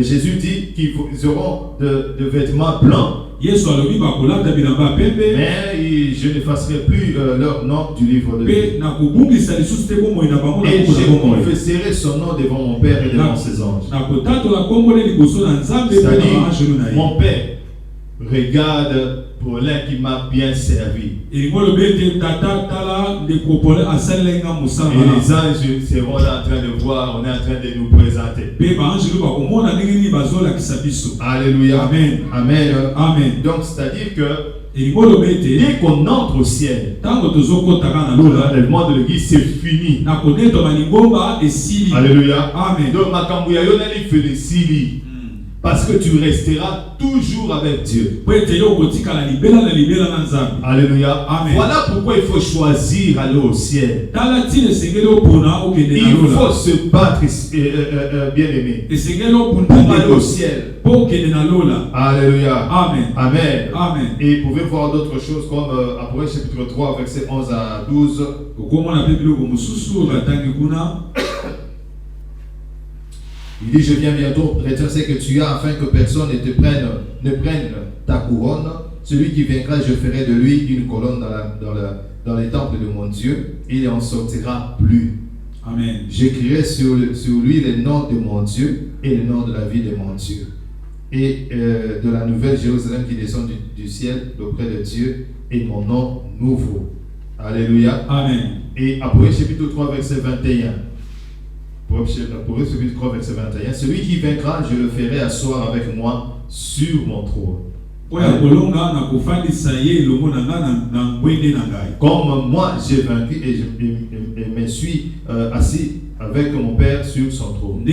[SPEAKER 3] Jésus dit qu'ils auront de vêtements blancs. Mais je n'effacerai plus leur nom du livre de vie. Et je confesserai son nom devant mon Père et devant ses anges. C'est-à-dire, mon Père regarde pour l'un qui m'a bien servi. Et les anges seront là en train de voir, on est en train de nous présenter. Alléluia. Amen. Amen. Amen. Donc, c'est-à-dire que dès qu'on entre au ciel, l'enlèvement de l'église, c'est fini. Alléluia. Amen. Donc, Makambuya Yonali fait le sili. Parce que tu resteras toujours avec Dieu. Alléluia. Amen. Voilà pourquoi il faut choisir aller au ciel. Il faut se battre, bien aimé, pour aller au ciel. Alléluia. Amen. Amen. Amen. Et vous pouvez voir d'autres choses comme Apocalypse chapitre 3, verset 11 à 12. Il dit, je viens bientôt, retiens ce que tu as, afin que personne ne prenne ta couronne. celui qui vaincra, je ferai de lui une colonne dans les temples de mon Dieu, et il en sortira plus.
[SPEAKER 1] Amen.
[SPEAKER 3] J'écrirai sur lui les noms de mon Dieu et le nom de la ville de mon Dieu. Et de la nouvelle Jérusalem qui descend du ciel auprès de Dieu, et mon nom nouveau. Alléluia.
[SPEAKER 1] Amen.
[SPEAKER 3] Et Apocalypse chapitre 3 verset 21. Apocalypse chapitre 3 verset 21. Celui qui vaincra, je le ferai asseoir avec moi sur mon trône. Comme moi j'ai vaincu et je me suis assis avec mon Père sur son trône. Ce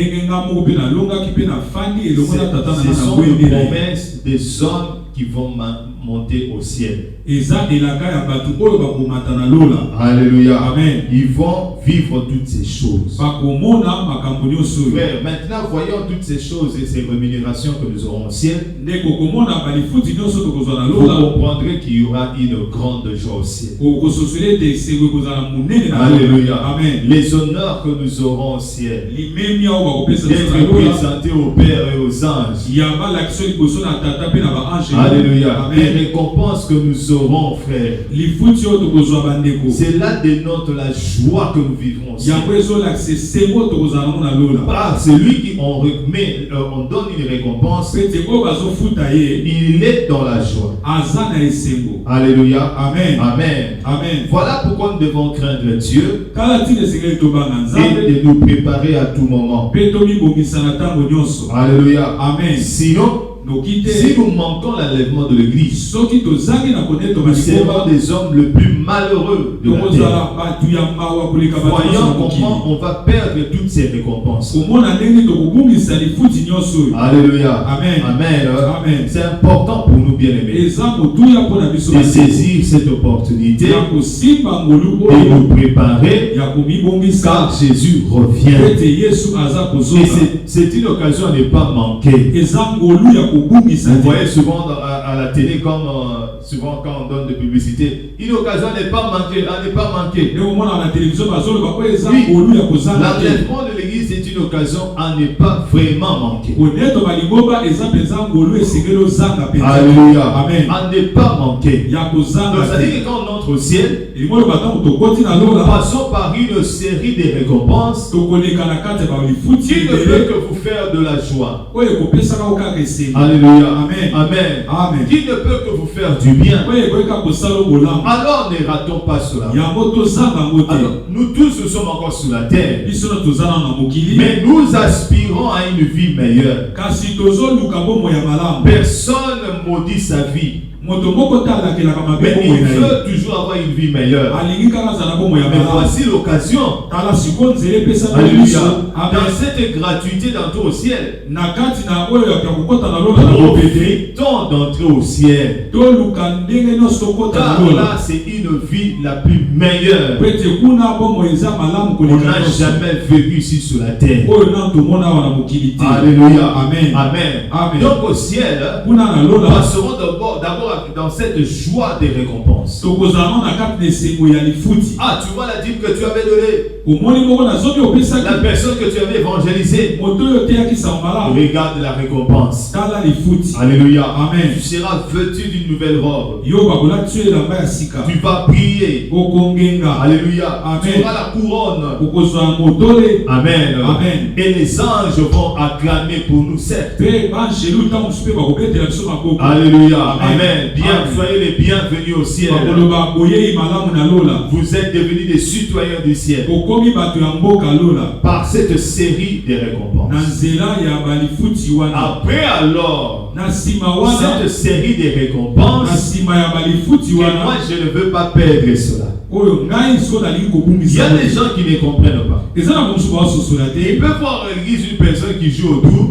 [SPEAKER 3] sont les promesses des hommes qui vont monter au ciel. Alléluia.
[SPEAKER 1] Amen.
[SPEAKER 3] Ils vont vivre toutes ces choses. Frère, maintenant voyons toutes ces choses et ces rémunérations que nous aurons au ciel. Vous comprendrez qu'il y aura une grande joie au ciel. Alléluia.
[SPEAKER 1] Amen.
[SPEAKER 3] Les honneurs que nous aurons au ciel, d'être présentés au Père et aux anges. Alléluia.
[SPEAKER 1] Amen.
[SPEAKER 3] Les récompenses que nous aurons, frère, c'est là dénote la joie que nous vivrons au ciel. Par celui qui on donne une récompense, il est dans la joie. Alléluia.
[SPEAKER 1] Amen.
[SPEAKER 3] Amen.
[SPEAKER 1] Amen.
[SPEAKER 3] Voilà pourquoi nous devons craindre Dieu et de nous préparer à tout moment. Alléluia.
[SPEAKER 1] Amen.
[SPEAKER 3] Sinon, si nous manquons l'enlèvement de l'église, nous serons des hommes les plus malheureux de la terre. Voyons comment on va perdre toutes ces récompenses. Alléluia.
[SPEAKER 1] Amen.
[SPEAKER 3] Amen.
[SPEAKER 1] Amen.
[SPEAKER 3] C'est important pour nous, bien-aimés, de saisir cette opportunité et nous préparer car Jésus revient. Et c'est une occasion à ne pas manquer. Vous voyez souvent à la télé, comme souvent quand on donne des publicités, une occasion à ne pas manquer, à ne pas manquer. L'enlèvement de l'église est une occasion à ne pas vraiment manquer. Alléluia.
[SPEAKER 1] Amen.
[SPEAKER 3] À ne pas manquer. Donc ça dit que quand on entre au ciel, nous passons par une série de récompenses qui ne peut que vous faire de la joie. Alléluia.
[SPEAKER 1] Amen.
[SPEAKER 3] Amen.
[SPEAKER 1] Amen.
[SPEAKER 3] Qui ne peut que vous faire du bien. Alors ne ratons pas cela. Alors, nous tous nous sommes encore sur la terre. Mais nous aspirons à une vie meilleure. Personne ne maudit sa vie. Mais il veut toujours avoir une vie meilleure. Mais voici l'occasion. Alléluia. Dans cette gratuité d'entrer au ciel, profitons d'entrer au ciel. Car là, c'est une vie la plus meilleure. On n'a jamais vécu ici sur la terre. Alléluia.
[SPEAKER 1] Amen.
[SPEAKER 3] Amen. Donc au ciel, nous passerons d'abord dans cette joie des récompenses. Ah, tu vois la dîme que tu avais donnée, la personne que tu avais évangélisée, regarde la récompense. Alléluia.
[SPEAKER 1] Amen.
[SPEAKER 3] Tu seras vêtu d'une nouvelle robe. Tu vas prier. Alléluia.
[SPEAKER 1] Amen.
[SPEAKER 3] Tu auras la couronne. Amen.
[SPEAKER 1] Amen.
[SPEAKER 3] Et les anges vont acclamer pour nous, certes. Alléluia. Amen. Soyez les bienvenus au ciel. Vous êtes devenus des citoyens du ciel par cette série de récompenses. Après alors, cette série de récompenses, et moi je ne veux pas perdre cela. Il y a des gens qui ne comprennent pas. Ils peuvent voir à l'église une personne qui joue au doux.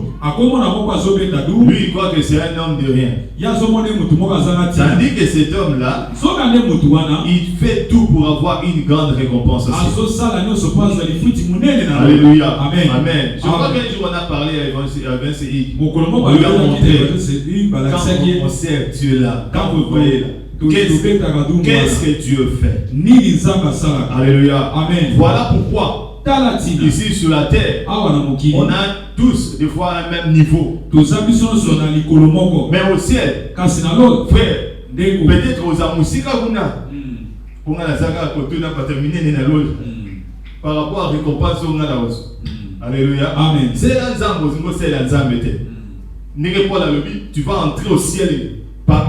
[SPEAKER 3] Lui il croit que c'est un homme de rien. Tandis que cet homme-là, il fait tout pour avoir une grande récompense aussi. Alléluia. Amen. Je crois qu'un jour on a parlé à Vince Hick. On lui a montré quand on sert Dieu là, quand vous voyez là. Qu'est-ce que Dieu fait? Alléluia.
[SPEAKER 1] Amen.
[SPEAKER 3] Voilà pourquoi ici sur la terre, on a tous des fois un même niveau. Mais au ciel, frère, Peut-être aux amousika pour la saga côté n'a pas terminé par rapport à récompense on a la hausse. Alléluia.
[SPEAKER 1] Amen.
[SPEAKER 3] C'est l'ensemble, c'est l'ensemble. N'est pas la lobby, tu vas entrer au ciel.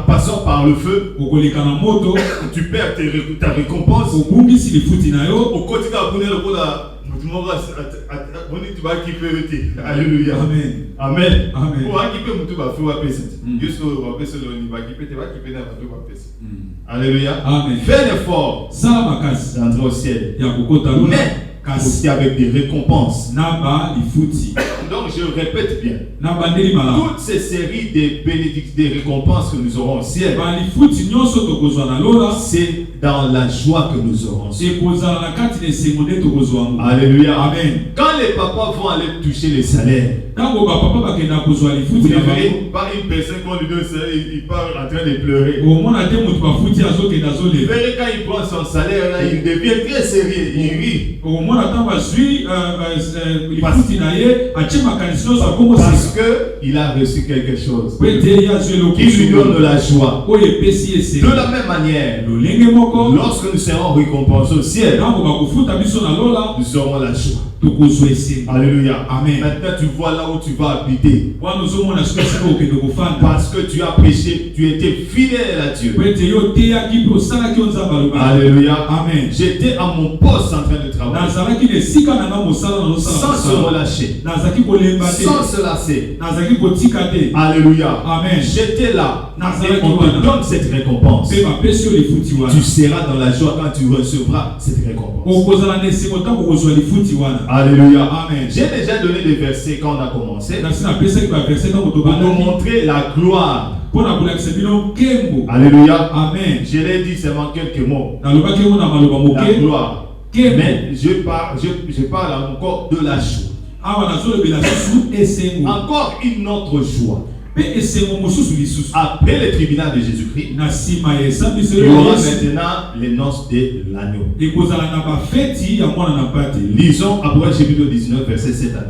[SPEAKER 3] Passant par le feu, tu perds ta récompense. Au quotidien, tu vas quitter. Alléluia.
[SPEAKER 1] Amen.
[SPEAKER 3] Amen.
[SPEAKER 1] Amen.
[SPEAKER 3] Alléluia.
[SPEAKER 1] Amen.
[SPEAKER 3] Fais l'effort d'entrer au ciel. Mais aussi avec des récompenses. Donc je répète bien. Toutes ces séries de bénédictions, des récompenses que nous aurons au ciel, c'est dans la joie que nous aurons. Alléluia.
[SPEAKER 1] Amen.
[SPEAKER 3] Quand les papas vont aller toucher les salaires, vous ne verrez pas une personne qu'on lui donne salaire, il part en train de pleurer. Vous verrez quand il prend son salaire, là, il devient très sérieux, il rit. Parce qu'il a reçu quelque chose qui lui donne de la joie. De la même manière, lorsque nous serons récompensés au ciel, nous aurons la joie. Alléluia.
[SPEAKER 1] Amen.
[SPEAKER 3] Maintenant tu vois là où tu vas habiter. Parce que tu as péché, tu étais fidèle à Dieu. Alléluia.
[SPEAKER 1] Amen.
[SPEAKER 3] J'étais à mon poste en train de travailler. Sans se relâcher. Sans se lasser. Alléluia.
[SPEAKER 1] Amen.
[SPEAKER 3] J'étais là. Et on te donne cette récompense. Tu seras dans la joie quand tu recevras cette récompense. Alléluia.
[SPEAKER 1] Amen.
[SPEAKER 3] J'ai déjà donné des versets quand on a commencé pour nous montrer la gloire. Alléluia.
[SPEAKER 1] Amen.
[SPEAKER 3] Je l'ai dit seulement quelques mots. La gloire. Mais je parle encore de la joie. Encore une autre joie. Après le tribunal de Jésus-Christ, il y aura maintenant les noces de l'agneau. Lisons Apocalypse chapitre 19, verset 7 à 9.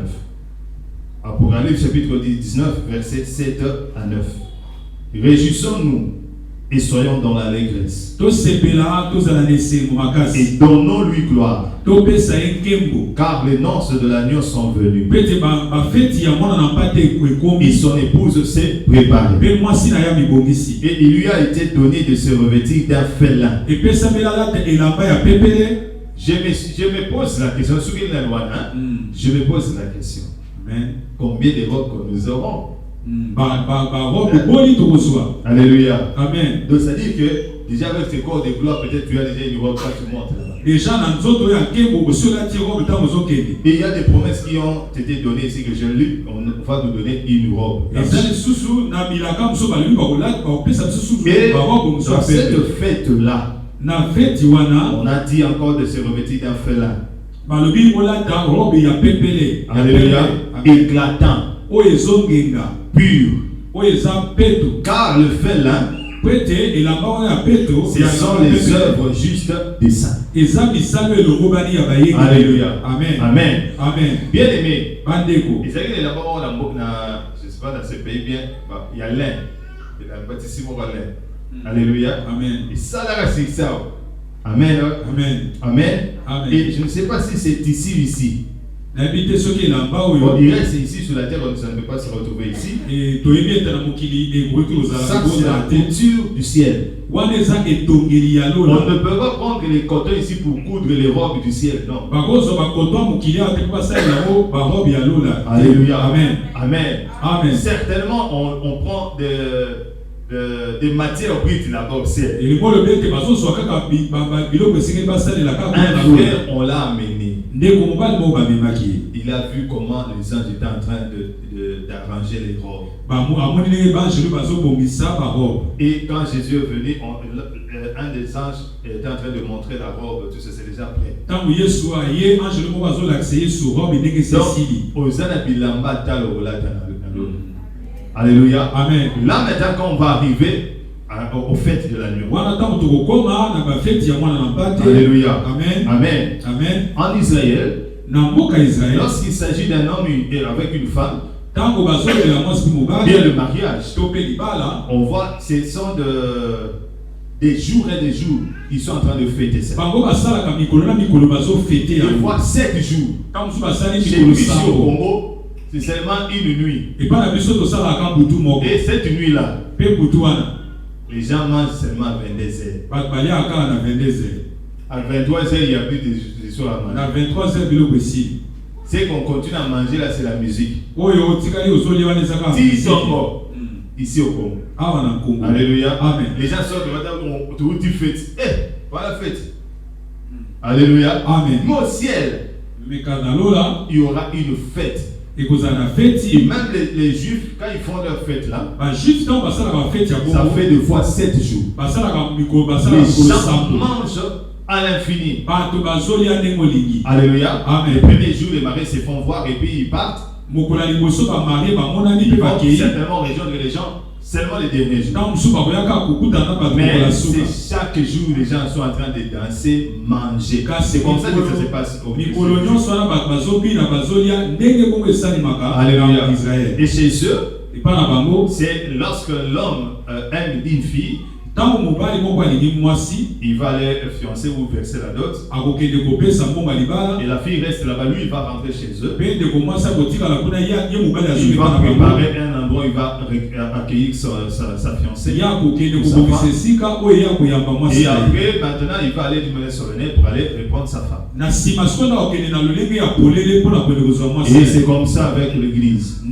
[SPEAKER 3] Apocalypse chapitre 19, verset 7 à 9. Réjouissons-nous et soyons dans l'allégresse. Et donnons-lui gloire. Car les noces de l'agneau sont venues. Et son épouse s'est préparée. Et il lui a été donné de se revêtir d'un félin. Je me pose la question. Je me pose la question. Combien de robes que nous aurons? Alléluia.
[SPEAKER 1] Amen.
[SPEAKER 3] Donc ça dit que déjà avec ce corps de gloire, peut-être tu as déjà une robe quand tu montes là-bas. Et il y a des promesses qui ont été données ici que je lis. On va nous donner une robe. Et dans cette fête-là, on a dit encore de se revêtir d'un félin. Alléluia. Éclatant. Pur. Car le félin, ce sont les œuvres justes des saints. Alléluia.
[SPEAKER 1] Amen.
[SPEAKER 3] Amen.
[SPEAKER 1] Amen.
[SPEAKER 3] Bien aimé.
[SPEAKER 1] Bandeko.
[SPEAKER 3] Je sais pas dans ce pays bien, il y a l'air. Il y a un bâtissement à l'air. Alléluia.
[SPEAKER 1] Amen.
[SPEAKER 3] Et ça là, c'est ça. Amen.
[SPEAKER 1] Amen.
[SPEAKER 3] Amen.
[SPEAKER 1] Amen.
[SPEAKER 3] Et je ne sais pas si c'est ici. On dirait que c'est ici sur la terre, ça ne peut pas se retrouver ici. Ça, c'est la couture du ciel. On ne peut pas prendre les cotons ici pour coudre les robes du ciel, non. Alléluia.
[SPEAKER 1] Amen.
[SPEAKER 3] Amen.
[SPEAKER 1] Amen.
[SPEAKER 3] Certainement, on prend des matières brutes là-bas au ciel. Un frère, on l'a amené. Il a vu comment les anges étaient en train d'arranger les robes. Et quand Jésus est venu, un des anges était en train de montrer la robe, tout ça c'est déjà prêt. Donc, alléluia.
[SPEAKER 1] Amen.
[SPEAKER 3] Là maintenant, quand on va arriver aux fêtes de l'agneau. Alléluia.
[SPEAKER 1] Amen.
[SPEAKER 3] Amen.
[SPEAKER 1] Amen.
[SPEAKER 3] En Israël, lorsqu'il s'agit d'un homme avec une femme, Bien le mariage. On voit, ce sont des jours et des jours, ils sont en train de fêter ça. Des fois 7 jours. Chez lui ici au Congo, c'est seulement une nuit. Et cette nuit-là, les gens mangent seulement à 22h. À 23h, il n'y a plus de soir à manger. C'est qu'on continue à manger là, c'est la musique. Ici au Congo. Alléluia. Amen. Les gens sortent de matin, où tu fêtes. Voilà la fête. Alléluia. Amen. Mais au ciel, il y aura une fête. Et même les juifs, quand ils font leur fête là, ça fait des fois 7 jours. Les gens mangent à l'infini. Alléluia. Amen. Les premiers jours, les maris se font voir et puis ils partent. Ils vont certainement rejoindre les gens seulement les derniers jours. Mais c'est chaque jour les gens sont en train de danser, manger. C'est comme ça que ça se passe au Alléluia. Et chez eux, c'est lorsque l'homme aime une fille, il va aller fiancer ou verser la dot. Et la fille reste là-bas, lui il va rentrer chez eux. Il va préparer un endroit, il va accueillir sa fiancée. Et après, maintenant, il va aller lui mettre sur le nez pour aller répondre sa femme. Et c'est comme ça avec l'église.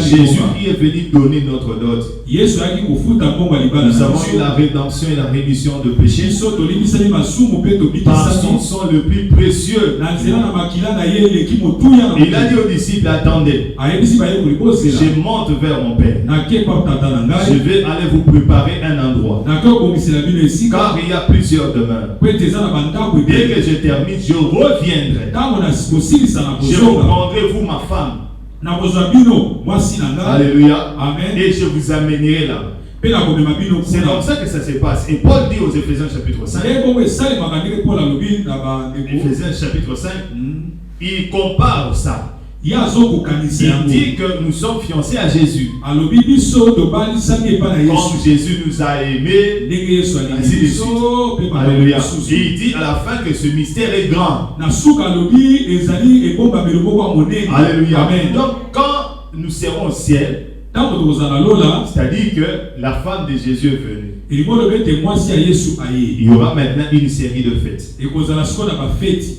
[SPEAKER 3] Jésus qui est venu donner notre dot. Nous avons eu la rédemption et la rémission de péché par son sang le plus précieux. Il a dit aux disciples, attendez, je monte vers mon Père. Je vais aller vous préparer un endroit. Car il y a plusieurs demeures. Dès que je termine, je reviendrai. Je vous prendrai, vous ma femme. Alléluia. Amen. Et je vous amènerai là. C'est comme ça que ça se passe. Et Paul dit aux Éphésiens chapitre 5. Éphésiens chapitre 5. Il compare ça. Il dit que nous sommes fiancés à Jésus. Comme Jésus nous a aimés, ainsi de suite. Alléluia. Et il dit à la fin que ce mystère est grand. Alléluia. Amen. Donc quand nous serons au ciel, c'est-à-dire que la femme de Jésus est venue. Il y aura maintenant une série de fêtes.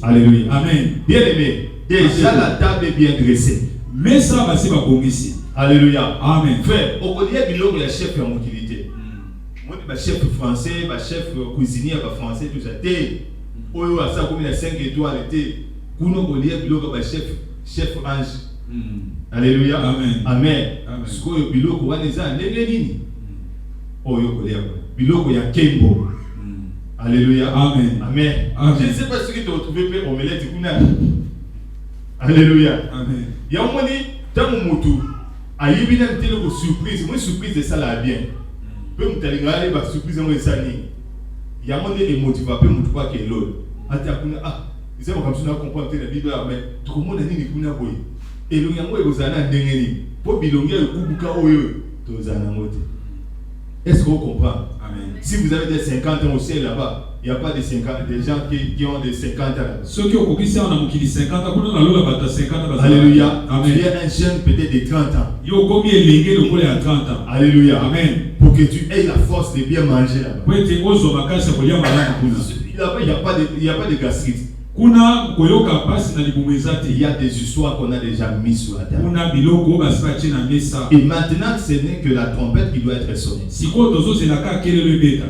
[SPEAKER 3] Alléluia. Amen. Bien aimé. Déjà la table est bien dressée. Alléluia. Amen. Frère, au quotidien, il y a le chef en mobilité. Moi, le chef français, le chef cuisinier français, tout ça. Oyo asa comme la 5 étoiles était. Kuno quotidien, il y a le chef ange. Alléluia. Amen. Amen. Ce que le biloko waneza ndenge nini? Oyo quotidien. Biloko ya Kembo. Alléluia. Amen. Amen. Je ne sais pas ce que tu as retrouvé pour omelette. Alléluia. Amen. Il y a un moment dans mon moto, il y a une surprise. Moi, surprise de ça là bien. Peu me talinga les surprise moi ça ni. Il y a un moment de motiver, peu me trouver que l'autre. Ils sont comme ça on comprend la Bible mais tout le monde a dit ni kuna boy. Et le yango e bozana ndenge ni. Po bilongia e kubuka oyo tozana mote. Est-ce qu'on comprend? Amen. Si vous avez des 50 ans au ciel là-bas, il n'y a pas de 50, des gens qui ont des 50 ans. Ceux qui ont compris ça, on a 50 ans. Alléluia. Amen. Il y a un jeune peut-être de 30 ans. Alléluia. Amen. Pour que tu aies la force de bien manger là-bas. Il n'y a pas de gastrite. Il y a des histoires qu'on a déjà mises sur la table. Et maintenant, ce n'est que la trompette qui doit être sonnée.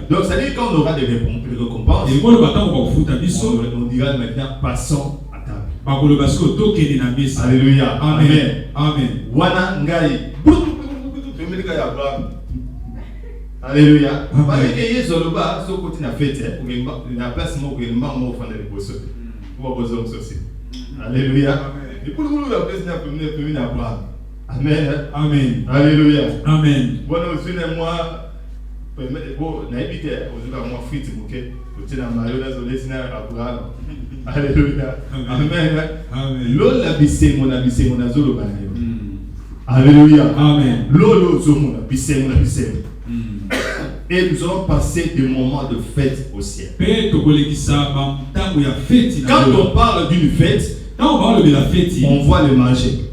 [SPEAKER 3] Donc, ça veut dire qu'on aura des récompenses. On dira maintenant, passons à table. Alléluia. Amen. Amen. Wana ngai. Alléluia. Parce que Yesu loba so côté na fête, na place mo ko mba mo fanda le bosso. Alléluia. Et pour nous, la place n'a pas Abraham. Amen. Amen. Alléluia. Amen. Bon, aussi, moi, n'habitez, moi, frites, ok. Vous êtes dans ma Abraham. Alléluia. Amen. Amen. L'eau, la bise, mon azolo, Alléluia.
[SPEAKER 2] Amen.
[SPEAKER 3] Lolo zomuna bisemuna bisem. Et nous allons passer des moments de fête au ciel. Quand on parle d'une fête, on voit le manger.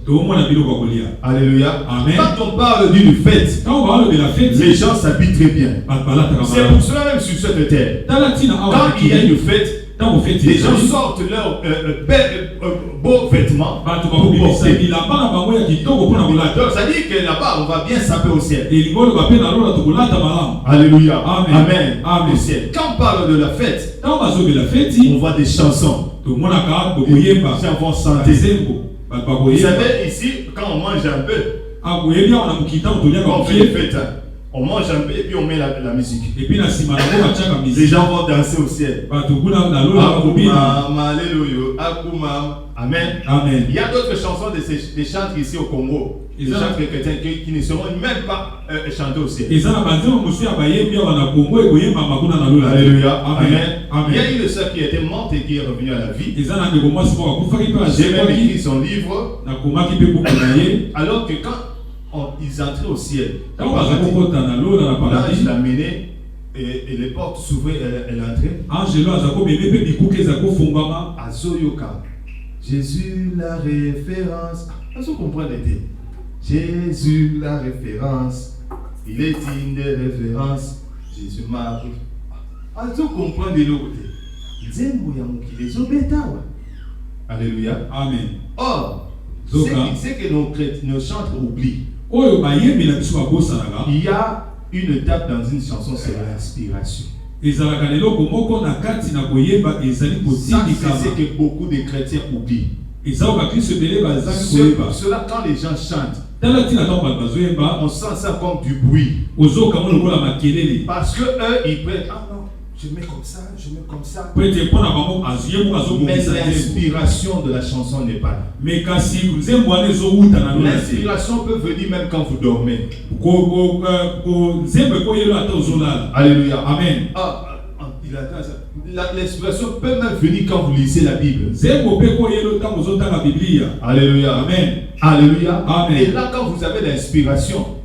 [SPEAKER 3] Alléluia.
[SPEAKER 2] Amen.
[SPEAKER 3] Quand on parle d'une fête, les gens s'habillent très bien. C'est pour cela même sur cette terre. Quand il y a une fête, les gens sortent leurs beaux vêtements pour porter. Donc ça dit que là-bas on va bien saper au ciel. Alléluia.
[SPEAKER 2] Amen.
[SPEAKER 3] Amen. Au ciel. Quand on parle de la fête, on voit des chansons. Les gens vont chanter. Vous savez, ici, quand on mange un peu, on fait les fêtes. On mange un peu et puis on met la musique. Les gens vont danser au ciel. Amen.
[SPEAKER 2] Amen.
[SPEAKER 3] Il y a d'autres chansons des chantres ici au Congo. Des chantres chrétiens qui ne seront même pas chantés au ciel. Alléluia. Amen. Il y a une sœur qui était morte et qui est revenue à la vie. J'ai même écrit son livre. Alors que quand ils entraient au ciel, l'ange l'a mené et les portes s'ouvraient, elle entrait. Azoyoka. Jésus la référence. Vous comprenez? Jésus la référence. Il est digne des références. Jésus Marie. Vous comprenez de l'autre côté. Alléluia.
[SPEAKER 2] Amen.
[SPEAKER 3] Or, c'est que nos chantres oublient. Il y a une étape dans une chanson, c'est l'inspiration. Ça, c'est que beaucoup de chrétiens oublient. Cela, quand les gens chantent, on sent ça comme du bruit. Parce que eux, ils prennent, ah non, je mets comme ça, je mets comme ça. Mais l'inspiration de la chanson n'est pas là. L'inspiration peut venir même quand vous dormez. Alléluia.
[SPEAKER 2] Amen.
[SPEAKER 3] L'inspiration peut même venir quand vous lisez la Bible. Alléluia.
[SPEAKER 2] Amen.
[SPEAKER 3] Alléluia.
[SPEAKER 2] Amen.
[SPEAKER 3] Et là, quand vous avez l'inspiration,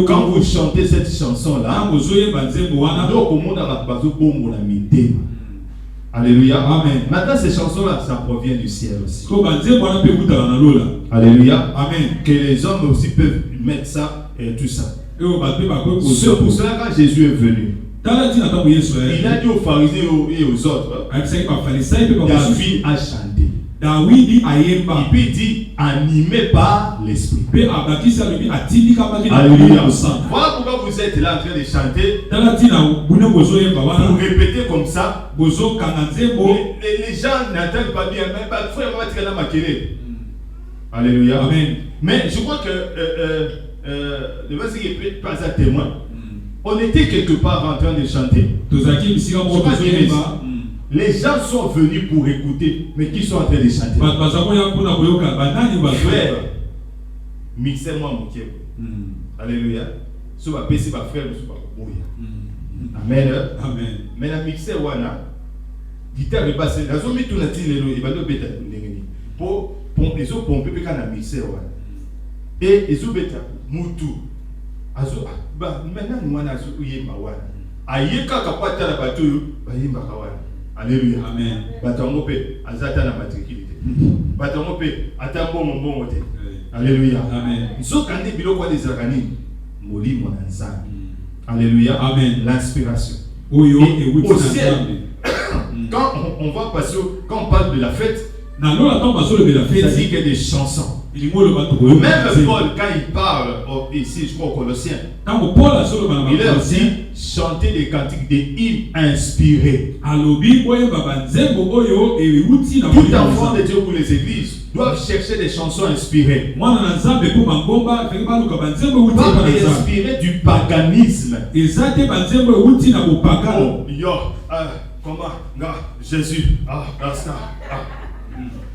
[SPEAKER 3] quand vous chantez cette chanson-là, alléluia.
[SPEAKER 2] Amen.
[SPEAKER 3] Maintenant, ces chansons-là, ça provient du ciel aussi. Alléluia.
[SPEAKER 2] Amen.
[SPEAKER 3] Que les hommes aussi peuvent mettre ça et tout ça. C'est pour cela quand Jésus est venu, il a dit aux pharisiens et aux autres, David a chanté. Il peut dire animé par l'esprit. Alléluia. Voilà pourquoi vous êtes là en train de chanter. Vous répétez comme ça. Les gens n'entendent pas bien. Mais frère, on va tirer la maquille. Alléluia.
[SPEAKER 2] Amen.
[SPEAKER 3] Mais je crois que le verset qui est pas à témoin. On était quelque part en train de chanter. Les gens sont venus pour écouter, mais qui sont en train de chanter? Frère, mixez-moi mon cœur. Alléluia. Ce va passer ma frère, ce va bouillir. Amen.
[SPEAKER 2] Amen.
[SPEAKER 3] Mais la mixer wana, guitare est passée. La zone tout natif les lois, il va le bêta pour les autres pomper quand la mixer wana. Et les autres bêta mutu. Azo maintenant nous on a zo yemba wana. Ayeka kapata la bateau ba yemba kawana. Alléluia.
[SPEAKER 2] Amen.
[SPEAKER 3] Batango pe azata na matriculité. Batango pe atambo mbongo te. Alléluia.
[SPEAKER 2] Amen.
[SPEAKER 3] Zo kande biloko des arani moli mon ensemble. Alléluia.
[SPEAKER 2] Amen.
[SPEAKER 3] L'inspiration.
[SPEAKER 2] Au
[SPEAKER 3] ciel. Quand on va passer, quand on parle de la fête, ça dit qu'il y a des chansons. Même Paul, quand il parle ici, je crois aux Colossiens, il a aussi chanté des cantiques, des hymnes inspirés. Tout enfant de Dieu pour les églises doivent chercher des chansons inspirées. Pas inspirées du paganisme. Comment Jésus,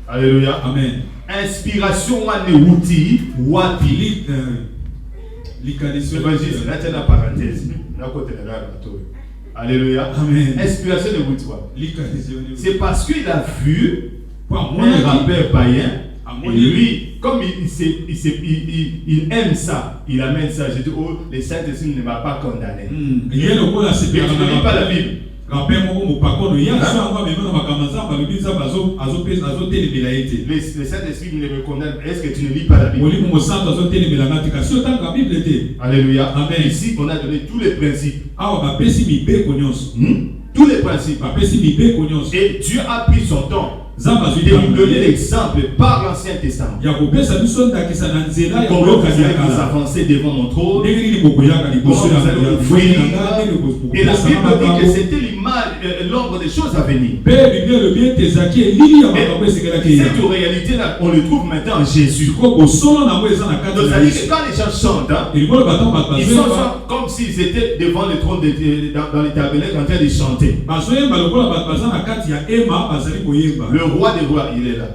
[SPEAKER 3] alléluia.
[SPEAKER 2] Amen.
[SPEAKER 3] Inspiration wane outil wapi l'évangile là tiens la parenthèse na côté de la bateau. Alléluia.
[SPEAKER 2] Amen.
[SPEAKER 3] Inspiration de outil. C'est parce qu'il a vu un rappeur païen Et lui, comme il aime ça, il amène ça. Je dis, oh, le Saint-Esprit ne m'a pas condamné. Mais tu ne lis pas la Bible. Le Saint-Esprit ne me condamne. Est-ce que tu ne lis pas la Bible? Alléluia. Amen. Ici, on a donné tous les principes. Tous les principes. Et Dieu a pris son temps de nous donner l'exemple par l'Ancien Testament. Comment vous allez vous avancer devant mon trône? Comment vous allez offrir? Et la Bible dit que c'était l'image, l'ombre des choses à venir. Et cette réalité-là, on le trouve maintenant en Jésus. C'est-à-dire que quand les gens chantent, ils sont comme s'ils étaient devant le trône dans les tabernacles en train de chanter. Le roi des rois, il est là.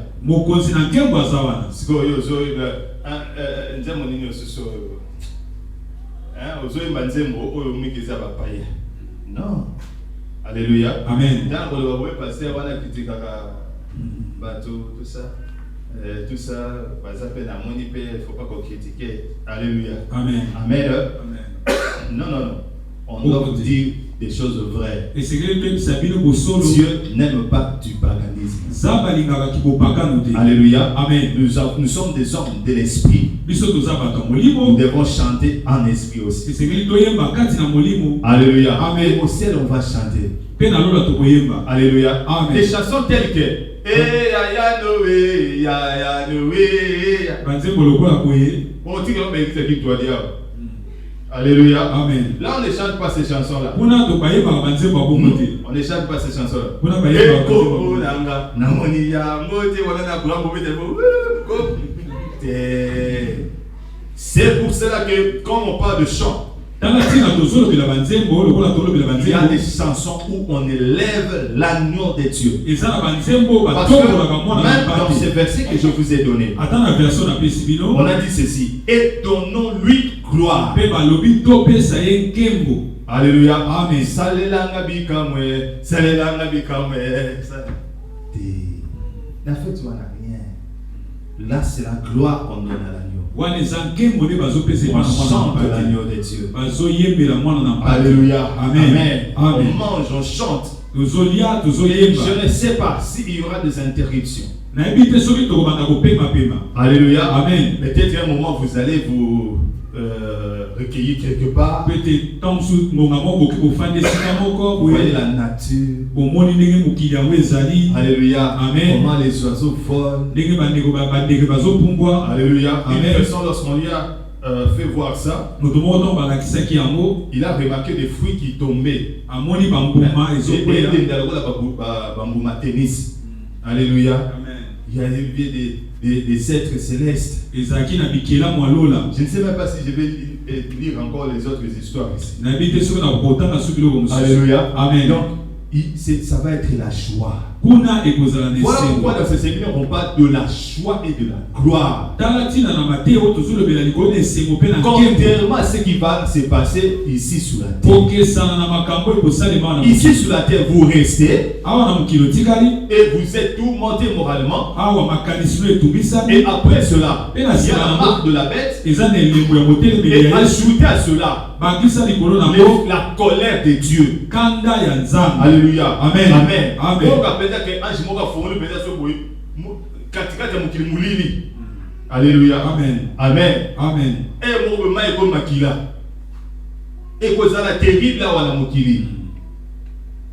[SPEAKER 3] Non. Alléluia.
[SPEAKER 2] Amen.
[SPEAKER 3] Tout ça. Tout ça, il ne faut pas qu'on critique. Alléluia.
[SPEAKER 2] Amen.
[SPEAKER 3] Amen. Non. On doit dire des choses vraies. Dieu n'aime pas du paganisme. Alléluia.
[SPEAKER 2] Amen.
[SPEAKER 3] Nous sommes des hommes de l'esprit. Nous devons chanter en esprit aussi. Alléluia.
[SPEAKER 2] Amen.
[SPEAKER 3] Au ciel, on va chanter. Alléluia.
[SPEAKER 2] Amen.
[SPEAKER 3] Des chansons telles que ya Noé. Alléluia.
[SPEAKER 2] Amen.
[SPEAKER 3] Là, on ne chante pas ces chansons-là. On ne chante pas ces chansons-là. C'est pour cela que quand on parle de chant, il y a des chansons où on élève l'agneau de Dieu. Parce que même dans ce verset que je vous ai donné, on a dit ceci: et donnons-lui gloire. Alléluia.
[SPEAKER 2] Amen.
[SPEAKER 3] Là, c'est la gloire qu'on donne à l'agneau. On chante l'agneau de Dieu. Alléluia.
[SPEAKER 2] Amen.
[SPEAKER 3] On mange, on chante. Je ne sais pas s'il y aura des interruptions. Alléluia.
[SPEAKER 2] Amen.
[SPEAKER 3] Peut-être un moment vous allez vous recueillir quelque part. Vous voyez la nature. Alléluia.
[SPEAKER 2] Amen.
[SPEAKER 3] Comment les oiseaux volent. Alléluia. Une personne, lorsqu'on lui a fait voir ça, il a remarqué des fruits qui tombaient. Alléluia. Il y a des êtres célestes. Je ne sais même pas si je vais lire encore les autres histoires ici. Alléluia.
[SPEAKER 2] Amen.
[SPEAKER 3] Donc, ça va être la joie. Voilà pourquoi dans ce séminaire on parle de la joie et de la gloire. Contrairement à ce qui va se passer ici sur la terre. Ici sur la terre, vous restez et vous êtes tourmenté moralement. Et après cela, il y a la marque de la bête. Et ajouté à cela, la colère de Dieu. Alléluia.
[SPEAKER 2] Amen.
[SPEAKER 3] Amen.
[SPEAKER 2] Amen.
[SPEAKER 3] Alléluia.
[SPEAKER 2] Amen.
[SPEAKER 3] Amen.
[SPEAKER 2] Amen.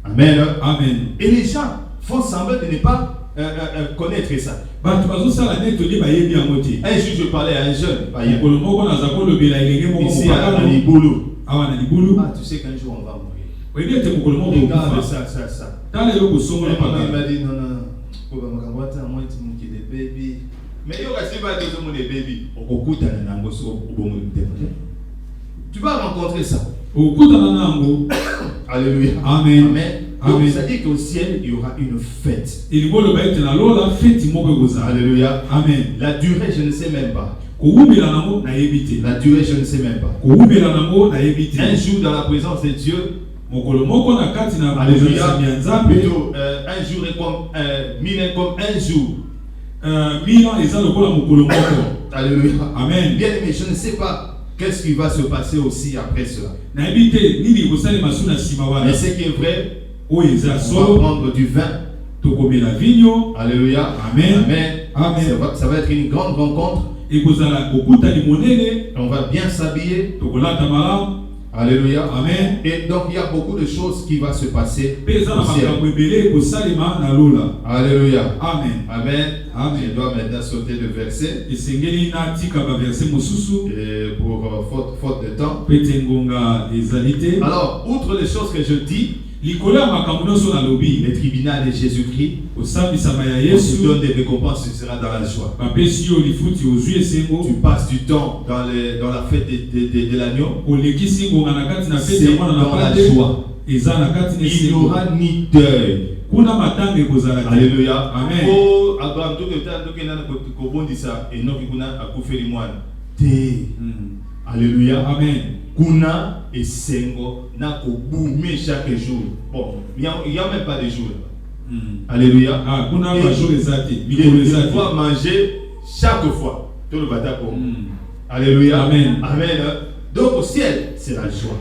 [SPEAKER 3] Amen.
[SPEAKER 2] Amen.
[SPEAKER 3] Et les gens font semblant de ne pas connaître ça. Un jour, je parlais à un jeune païen. Ici à Nibolo. Ah, tu sais qu'un jour on va mourir. Regarde ça. Il m'a dit non. Mais il y aura des baby. Tu vas rencontrer ça. Alléluia.
[SPEAKER 2] Amen.
[SPEAKER 3] Donc, ça dit qu'au ciel, il y aura une fête. Alléluia.
[SPEAKER 2] Amen.
[SPEAKER 3] La durée, je ne sais même pas. La durée, je ne sais même pas. Un jour dans la présence de Dieu. Alléluia. Plutôt, un jour est comme 1000 ans comme un jour. Alléluia.
[SPEAKER 2] Amen.
[SPEAKER 3] Bien aimé, je ne sais pas qu'est-ce qui va se passer aussi après cela. Mais ce qui est vrai, on va prendre du vin. Alléluia.
[SPEAKER 2] Amen.
[SPEAKER 3] Amen.
[SPEAKER 2] Amen.
[SPEAKER 3] Ça va être une grande rencontre. On va bien s'habiller. Alléluia.
[SPEAKER 2] Amen.
[SPEAKER 3] Et donc il y a beaucoup de choses qui vont se passer. Alléluia.
[SPEAKER 2] Amen.
[SPEAKER 3] Amen.
[SPEAKER 2] Amen.
[SPEAKER 3] Je dois maintenant sauter le verset. Et pour faute de temps. Alors, outre les choses que je dis, les tribunaux de Jésus-Christ, on te donne des récompenses, tu seras dans la joie. Tu passes du temps dans la fête de l'agneau, c'est dans la joie. Il n'y aura ni deuil. Alléluia.
[SPEAKER 2] Amen.
[SPEAKER 3] Alléluia.
[SPEAKER 2] Amen.
[SPEAKER 3] Kuna et Sengo n'a qu'au boumé chaque jour. Bon, il n'y a même pas de jour. Alléluia.
[SPEAKER 2] Ah, kuna
[SPEAKER 3] et,
[SPEAKER 2] va jour exact.
[SPEAKER 3] Il doit manger chaque fois. Tout le bataille pour Alléluia.
[SPEAKER 2] Amen.
[SPEAKER 3] Amen. Donc au ciel, c'est la joie.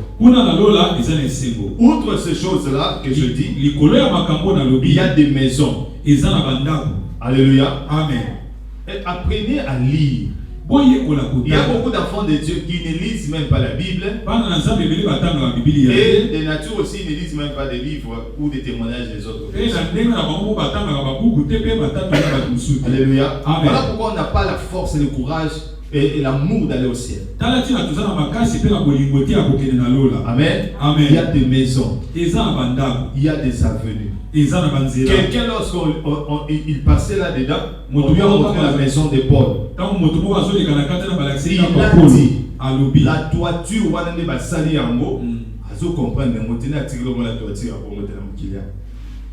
[SPEAKER 2] Outre
[SPEAKER 3] ces choses-là que je dis, il y a des maisons. Alléluia.
[SPEAKER 2] Amen.
[SPEAKER 3] Et apprenez à lire. Il y a beaucoup d'enfants de Dieu qui ne lisent même pas la Bible. Et de nature aussi, ils ne lisent même pas des livres ou des témoignages des autres. Alléluia.
[SPEAKER 2] Amen.
[SPEAKER 3] Voilà pourquoi on n'a pas la force et le courage et l'amour d'aller au ciel. Amen.
[SPEAKER 2] Amen.
[SPEAKER 3] Il y a des maisons. Il y a des avenues. Quelqu'un, lorsqu'il passait là-dedans, on lui a montré la maison de Paul. Il a dit, la toiture,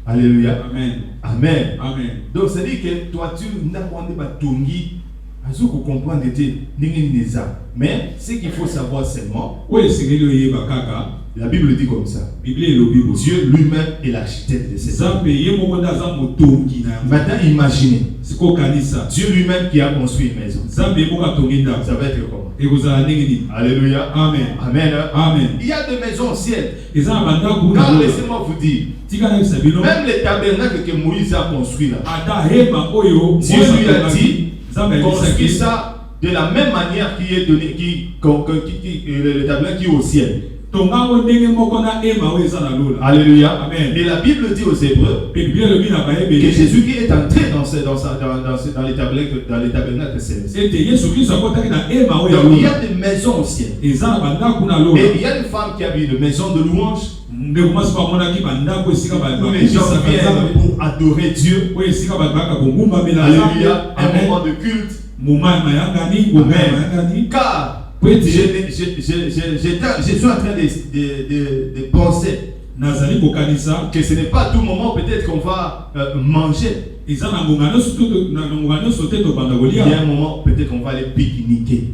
[SPEAKER 3] alléluia.
[SPEAKER 2] Amen.
[SPEAKER 3] Amen.
[SPEAKER 2] Amen.
[SPEAKER 3] Donc, ça dit que toiture n'a pas de tongi. Comprendre mais ce qu'il faut savoir seulement, la Bible dit comme ça. Dieu lui-même est l'architecte de cette œuvre. Maintenant, imaginez. Dieu lui-même qui a construit une maison. Ça va être comment? Alléluia.
[SPEAKER 2] Amen.
[SPEAKER 3] Amen.
[SPEAKER 2] Amen.
[SPEAKER 3] Il y a des maisons au ciel. Car laissez-moi vous dire, même les tabernacles que Moïse a construit là, Dieu lui a dit, construit ça de la même manière qui est donné, le tabernacle qui est au ciel. Alléluia.
[SPEAKER 2] Amen.
[SPEAKER 3] Et la Bible dit aux Hébreux que Jésus qui est entré dans les tabernacles célestes. Donc il y a des maisons au ciel. Et il y a une femme qui a vu une maison de louange. Où les gens viennent pour adorer Dieu. Alléluia. Un moment de culte. Amen. Car je suis en train de penser que ce n'est pas à tout moment peut-être qu'on va manger. Il y a un moment peut-être qu'on va aller pique-niquer.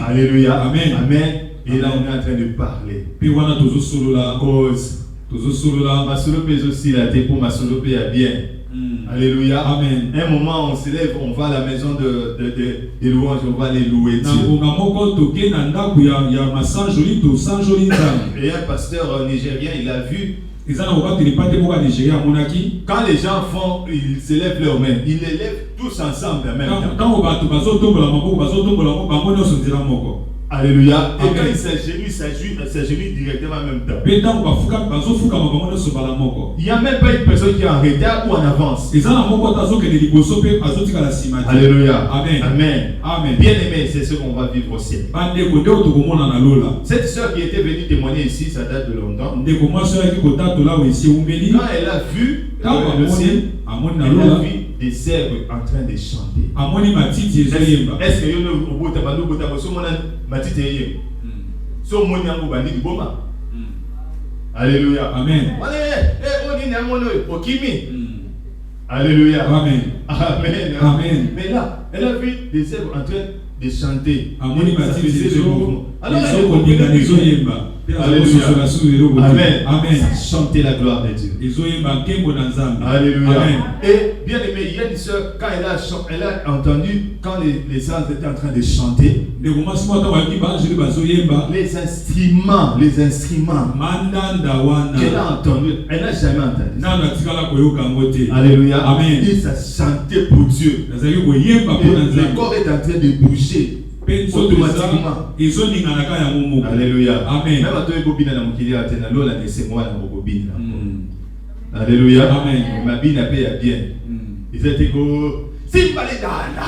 [SPEAKER 3] Alléluia.
[SPEAKER 2] Amen.
[SPEAKER 3] Amen. Et là on est en train de parler. Cause. Ma solo pèse aussi la tête pour ma solo paye bien. Alléluia.
[SPEAKER 2] Amen.
[SPEAKER 3] Un moment on se lève, on va à la maison de louanges, on va aller louer Dieu. Et un pasteur nigérien, il a vu quand les gens ils se lèvent leurs mains, ils les lèvent tous ensemble en même temps. Alléluia. Et quand il s'agenouille directement en même temps. Il n'y a même pas une personne qui est en retard ou en avance. Alléluia.
[SPEAKER 2] Amen.
[SPEAKER 3] Amen.
[SPEAKER 2] Amen.
[SPEAKER 3] Bien aimé, c'est ce qu'on va vivre au ciel. Cette soeur qui était venue témoigner ici, ça date de longtemps. Quand elle a vu le ciel, elle a vu des zèbres en train de chanter. Est-ce que alléluia.
[SPEAKER 2] Amen.
[SPEAKER 3] Alléluia.
[SPEAKER 2] Amen.
[SPEAKER 3] Amen.
[SPEAKER 2] Amen.
[SPEAKER 3] Mais là, elle a vu des zèbres en train de chanter. Alors,
[SPEAKER 1] Alléluia.
[SPEAKER 3] Amen.
[SPEAKER 1] Amen.
[SPEAKER 3] Chantez la gloire de Dieu. Alléluia.
[SPEAKER 1] Amen.
[SPEAKER 3] Et bien aimé, il y a une soeur, quand elle a entendu, quand les sœurs étaient en train de chanter, les instruments qu'elle a entendu, elle n'a jamais entendu. Alléluia.
[SPEAKER 1] Amen.
[SPEAKER 3] Et ça chantait pour Dieu. Et le corps est en train de bouger. Automatiquement. Alléluia.
[SPEAKER 1] Amen.
[SPEAKER 3] Même à toi, bobina na mukili à tena lola ne c'est moi na bobina. Alléluia.
[SPEAKER 1] Amen.
[SPEAKER 3] Ma bine a payé bien. Ils étaient go. Si balé dana.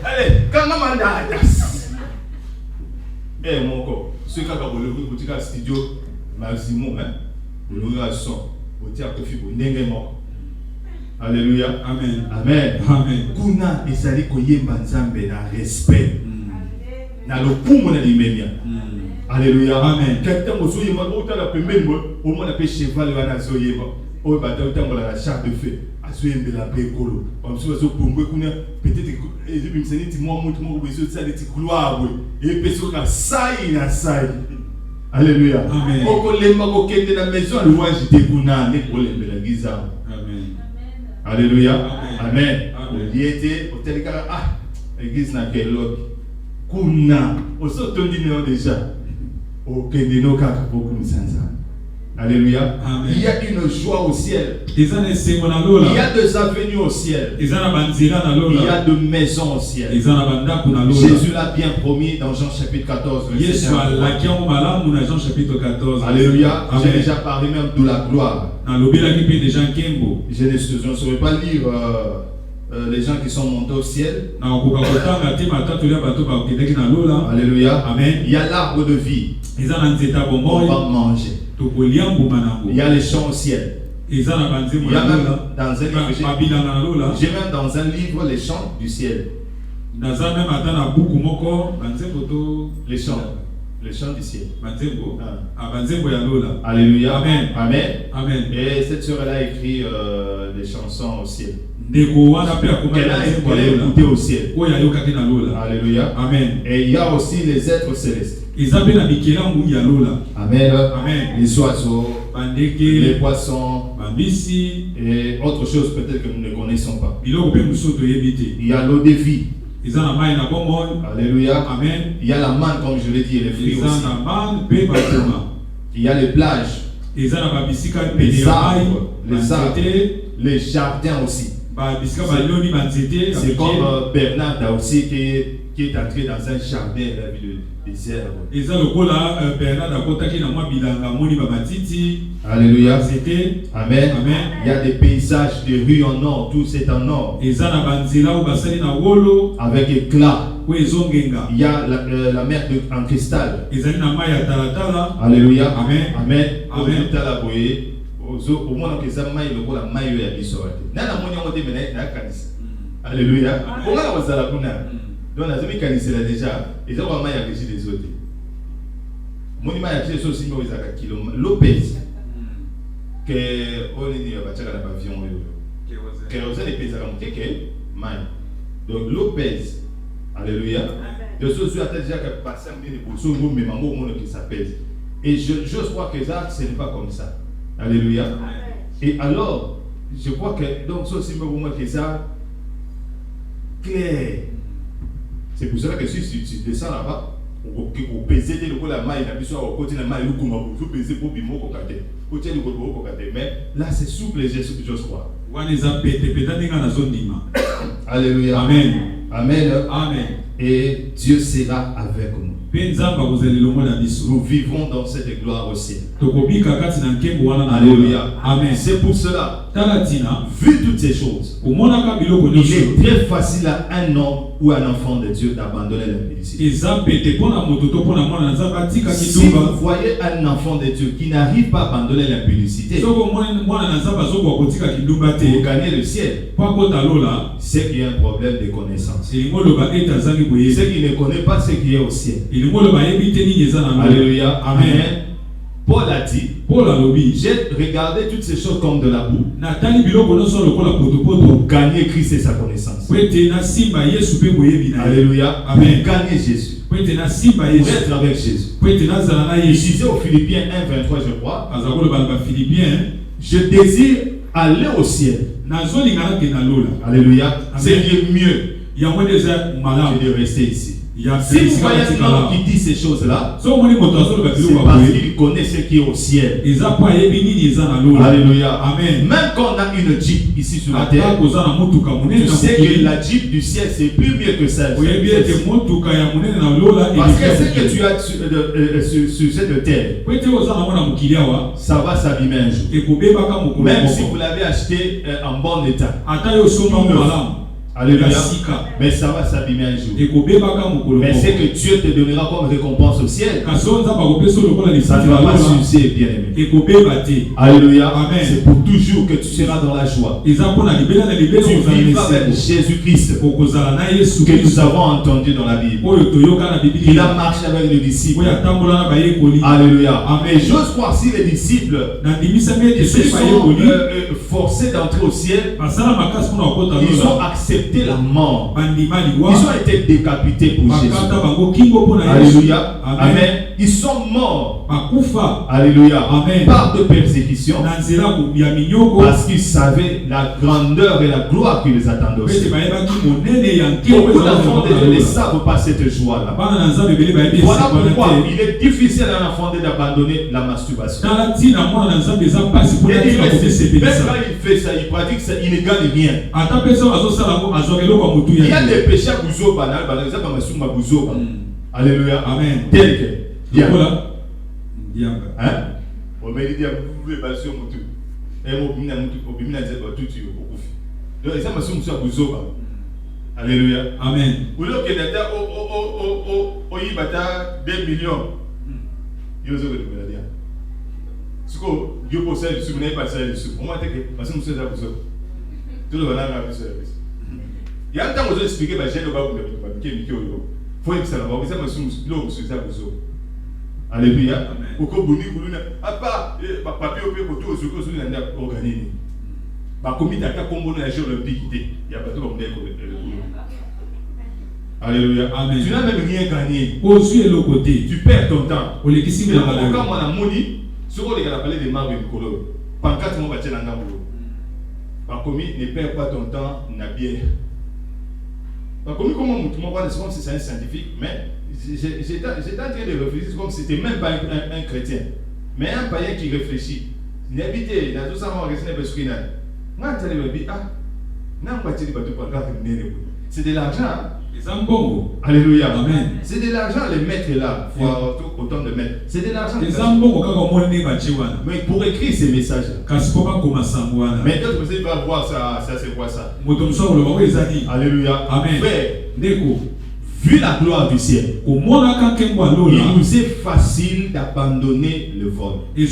[SPEAKER 3] Allez, quand maman dana. Eh mon co, ce qu'a kabolo ko tika studio maximum hein. Le son. Au tia ko fi bo ndenge mo. Alléluia.
[SPEAKER 1] Amen.
[SPEAKER 3] Amen.
[SPEAKER 1] Amen.
[SPEAKER 3] Kuna ezali koyemba nzambe na respect. Na lokumu na limemia. Alléluia.
[SPEAKER 1] Amen.
[SPEAKER 3] Quelqu'un mozoyemba otala pembeni au moins na pe cheval wana zoyemba. O bata utambola la char de feu. Azoyembela pe kolo. Comme si ozo pongwe kuna peut-être ezibimseni ti moi mutu mo beso tsa de ti couloir we. Et peso ka sai na sai. Alléluia.
[SPEAKER 1] Amen.
[SPEAKER 3] Oko lemba ko kende na maison louange de kuna ne ko lembela giza.
[SPEAKER 1] Amen.
[SPEAKER 3] Alléluia.
[SPEAKER 1] Amen.
[SPEAKER 3] Amen. Il était au tel cas, l'église n'a qu'elle lobby. Kuna, au sotondi déjà. Au Kendino Kaka pour Kunsanza. Alléluia.
[SPEAKER 1] Amen.
[SPEAKER 3] Il y a une joie au ciel.
[SPEAKER 1] Il y
[SPEAKER 3] a des avenues au ciel. Il y a des maisons au ciel. Jésus l'a bien promis dans Jean chapitre 14. Alléluia. J'ai déjà parlé même de la gloire. Je ne saurais pas lire les gens qui sont montés au ciel. Alléluia.
[SPEAKER 1] Amen.
[SPEAKER 3] Il y a l'arbre de vie. On va manger. Il y a les champs au ciel. Il y a même dans un livre, j'ai même dans un livre les chants du ciel. Les chants du ciel. Alléluia.
[SPEAKER 1] Amen.
[SPEAKER 3] Amen.
[SPEAKER 1] Amen.
[SPEAKER 3] Et cette sœur a écrit des chansons au ciel. Qu'elle a écouté au ciel. Alléluia.
[SPEAKER 1] Amen.
[SPEAKER 3] Et il y a aussi les êtres célestes.
[SPEAKER 1] Amen.
[SPEAKER 3] Amen. Les oiseaux, les poissons et autre chose peut-être que nous ne connaissons pas. Il y a l'eau de vie. Alléluia.
[SPEAKER 1] Amen.
[SPEAKER 3] Il y a la manne comme je l'ai dit et les fruits aussi. Il y a les plages, les arbres, les jardins aussi. C'est comme Bernard aussi qui est entré dans un jardin et a vu des herbes. Alléluia. Amen.
[SPEAKER 1] Amen.
[SPEAKER 3] Il y a des paysages de rues en or, tout c'est en or. Avec éclat. Il y a la mer en cristal. Alléluia.
[SPEAKER 1] Amen.
[SPEAKER 3] Amen.
[SPEAKER 1] Amen.
[SPEAKER 3] Au moins que ça maille le la maille ya biso wate. Nana moni on te mena na kanisa. Alléluia. On a wasala kuna. Donc la zemi kanisa là déjà, ils ont maille ya régi des autres. Moni maille ya biso aussi mais izaka kilo Lopez. Que on est ba tchaka na avion yo. Que on a les pesa comme keke maille. Donc Lopez. Alléluia. De ce soit déjà que passer un peu pour so mais maman monde qui s'appelle. Et j'ose croire que ça ce n'est pas comme ça. Alléluia. Et alors, je crois que donc ça c'est pour moi que ça clair. C'est pour cela que si tu descends là-bas, au peser de la maille, la puissance au côté de la maille, le comment vous peser pour bimo kokate. Côté du kokate. Mais là c'est souple, je crois. Alléluia.
[SPEAKER 1] Amen.
[SPEAKER 3] Amen.
[SPEAKER 1] Amen.
[SPEAKER 3] Et Dieu sera avec nous. Nous vivons dans cette gloire aussi. Alléluia.
[SPEAKER 1] Amen.
[SPEAKER 3] C'est pour cela, vu toutes ces choses, il est très facile à un homme ou un enfant de Dieu d'abandonner l'impudicité. Si vous voyez un enfant de Dieu qui n'arrive pas à abandonner l'impudicité, vous gagnez le ciel. C'est qu'il y a un problème de connaissance. C'est qu'il ne connaît pas ce qui est au ciel. Alléluia. Amen. Paul a dit, j'ai regardé toutes ces choses comme de la boue pour gagner Christ et sa connaissance. Alléluia. Amen. Gagner Jésus. Pour être avec Jésus. Il disait aux Philippiens 1:23, je crois. Je désire aller au ciel. Alléluia. C'est mieux que de rester ici. Si vous voyez un homme qui dit ces choses-là, c'est parce qu'il connaît ce qui est au ciel. Alléluia. Amen. Même quand on a une Jeep ici sur la terre, tu sais que la Jeep du ciel c'est plus mieux que celle. Parce que ce que tu as sur cette terre, ça va s'abîmer un jour. Même si vous l'avez acheté en bon état. Alléluia. Mais ça va s'abîmer un jour. Mais ce que Dieu te donnera comme récompense au ciel, ça ne va pas sucer, bien aimé. Alléluia. C'est pour toujours que tu seras dans la joie. Tu vivras avec Jésus-Christ que nous avons entendu dans la Bible. Il a marché avec les disciples. Alléluia. Mais j'ose croire si les disciples sont forcés d'entrer au ciel, ils ont accepté la mort. Ils ont été décapités pour Jésus. Alléluia. Amen. Ils sont morts. Alléluia. Amen. Par de persécutions. Parce qu'ils savaient la grandeur et la gloire qui les attendait aussi. Beaucoup d'enfants ne savent pas cette joie-là. Voilà pourquoi il est difficile à un enfant d'abandonner la masturbation. Et même quand il fait ça, il pratique ça, il ne gagne rien. Il y a des péchés à Bouzo, par exemple, à Bouzo. Alléluia. Amen. Tel que. Bien. Hein? On m'a dit, vous pouvez passer au Moutou. Et vous pouvez passer au Moutou. Donc, ça m'a dit, à Bouzo. Alléluia. Amen. Vous voulez que l'État y bata 2 millions. Il y a ce que vous voulez dire. Ce que Dieu possède, si vous n'avez pas ça, on m'a dit que parce que nous sommes à Bouzo. Tout le monde a vu ça. Il y a un temps où je expliqué que j'ai le bas de il faut que ça va. Ça me soucie ça Bouzo. Alléluia. Pourquoi vous dites papa, papier au pied pour tout ce que vous avez organisé. Bah, comme il y a un combo de la Jeux olympiques, il n'y a pas de problème. Alléluia. Amen. Tu n'as même rien gagné. Tu perds ton temps. Mais quand on a moni, ce qu'on a parlé de Marvin Colo, pendant 4 mois, tu as un boulot. Bah, comme ne perds pas ton temps, n'a bien. Bah, comme c'est comme si c'est un scientifique, mais j'étais en train de réfléchir comme si c'était même pas un chrétien, mais un païen qui réfléchit. N'habitez, dans tout ça, on va rester parce qu'il y a. C'est de l'argent. Alléluia. Amen. C'est de l'argent les mettre là. Il faut avoir autant de mettre. C'est de l'argent. Mais pour écrire ces messages. Mais d'autres personnes vont voir ça c'est quoi ça. Alléluia. Amen. Frère, vu la gloire du ciel, il nous est facile d'abandonner le vol. Il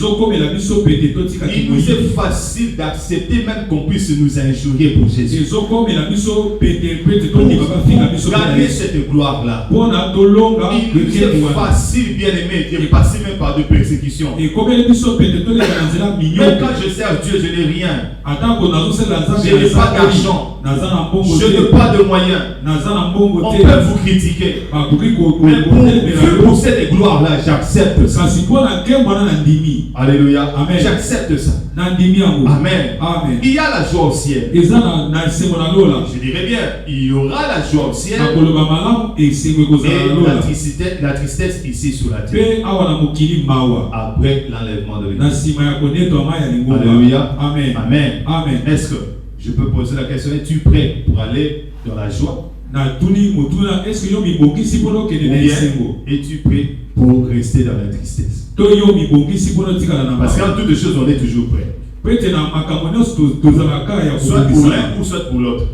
[SPEAKER 3] nous est facile d'accepter même qu'on puisse nous injurier pour Jésus. Pour gagner cette gloire-là, il nous est facile, bien aimé, de passer même par des persécutions. Même quand je sers Dieu, je n'ai rien. Je n'ai pas d'argent. Je n'ai pas de moyens. On peut vous critiquer. Mais pour cette gloire-là, j'accepte ça. Alléluia. Amen. J'accepte ça. Amen. Amen. Il y a la joie au ciel. Je dirais bien, il y aura la joie au ciel. Et la tristesse ici sur la terre. Après l'enlèvement de l'Église. Alléluia. Amen. Amen. Amen. Est-ce que je peux poser la question, es-tu prêt pour aller dans la joie? Es-tu prêt pour rester dans la tristesse? Parce qu'en toutes choses, on est toujours prêt. Soit pour l'un ou soit pour l'autre.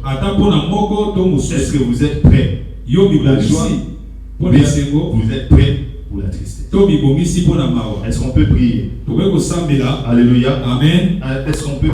[SPEAKER 3] Est-ce que vous êtes prêt pour la joie? Vous êtes prêt pour la tristesse? Est-ce qu'on peut prier? Alléluia. Amen. Est-ce qu'on peut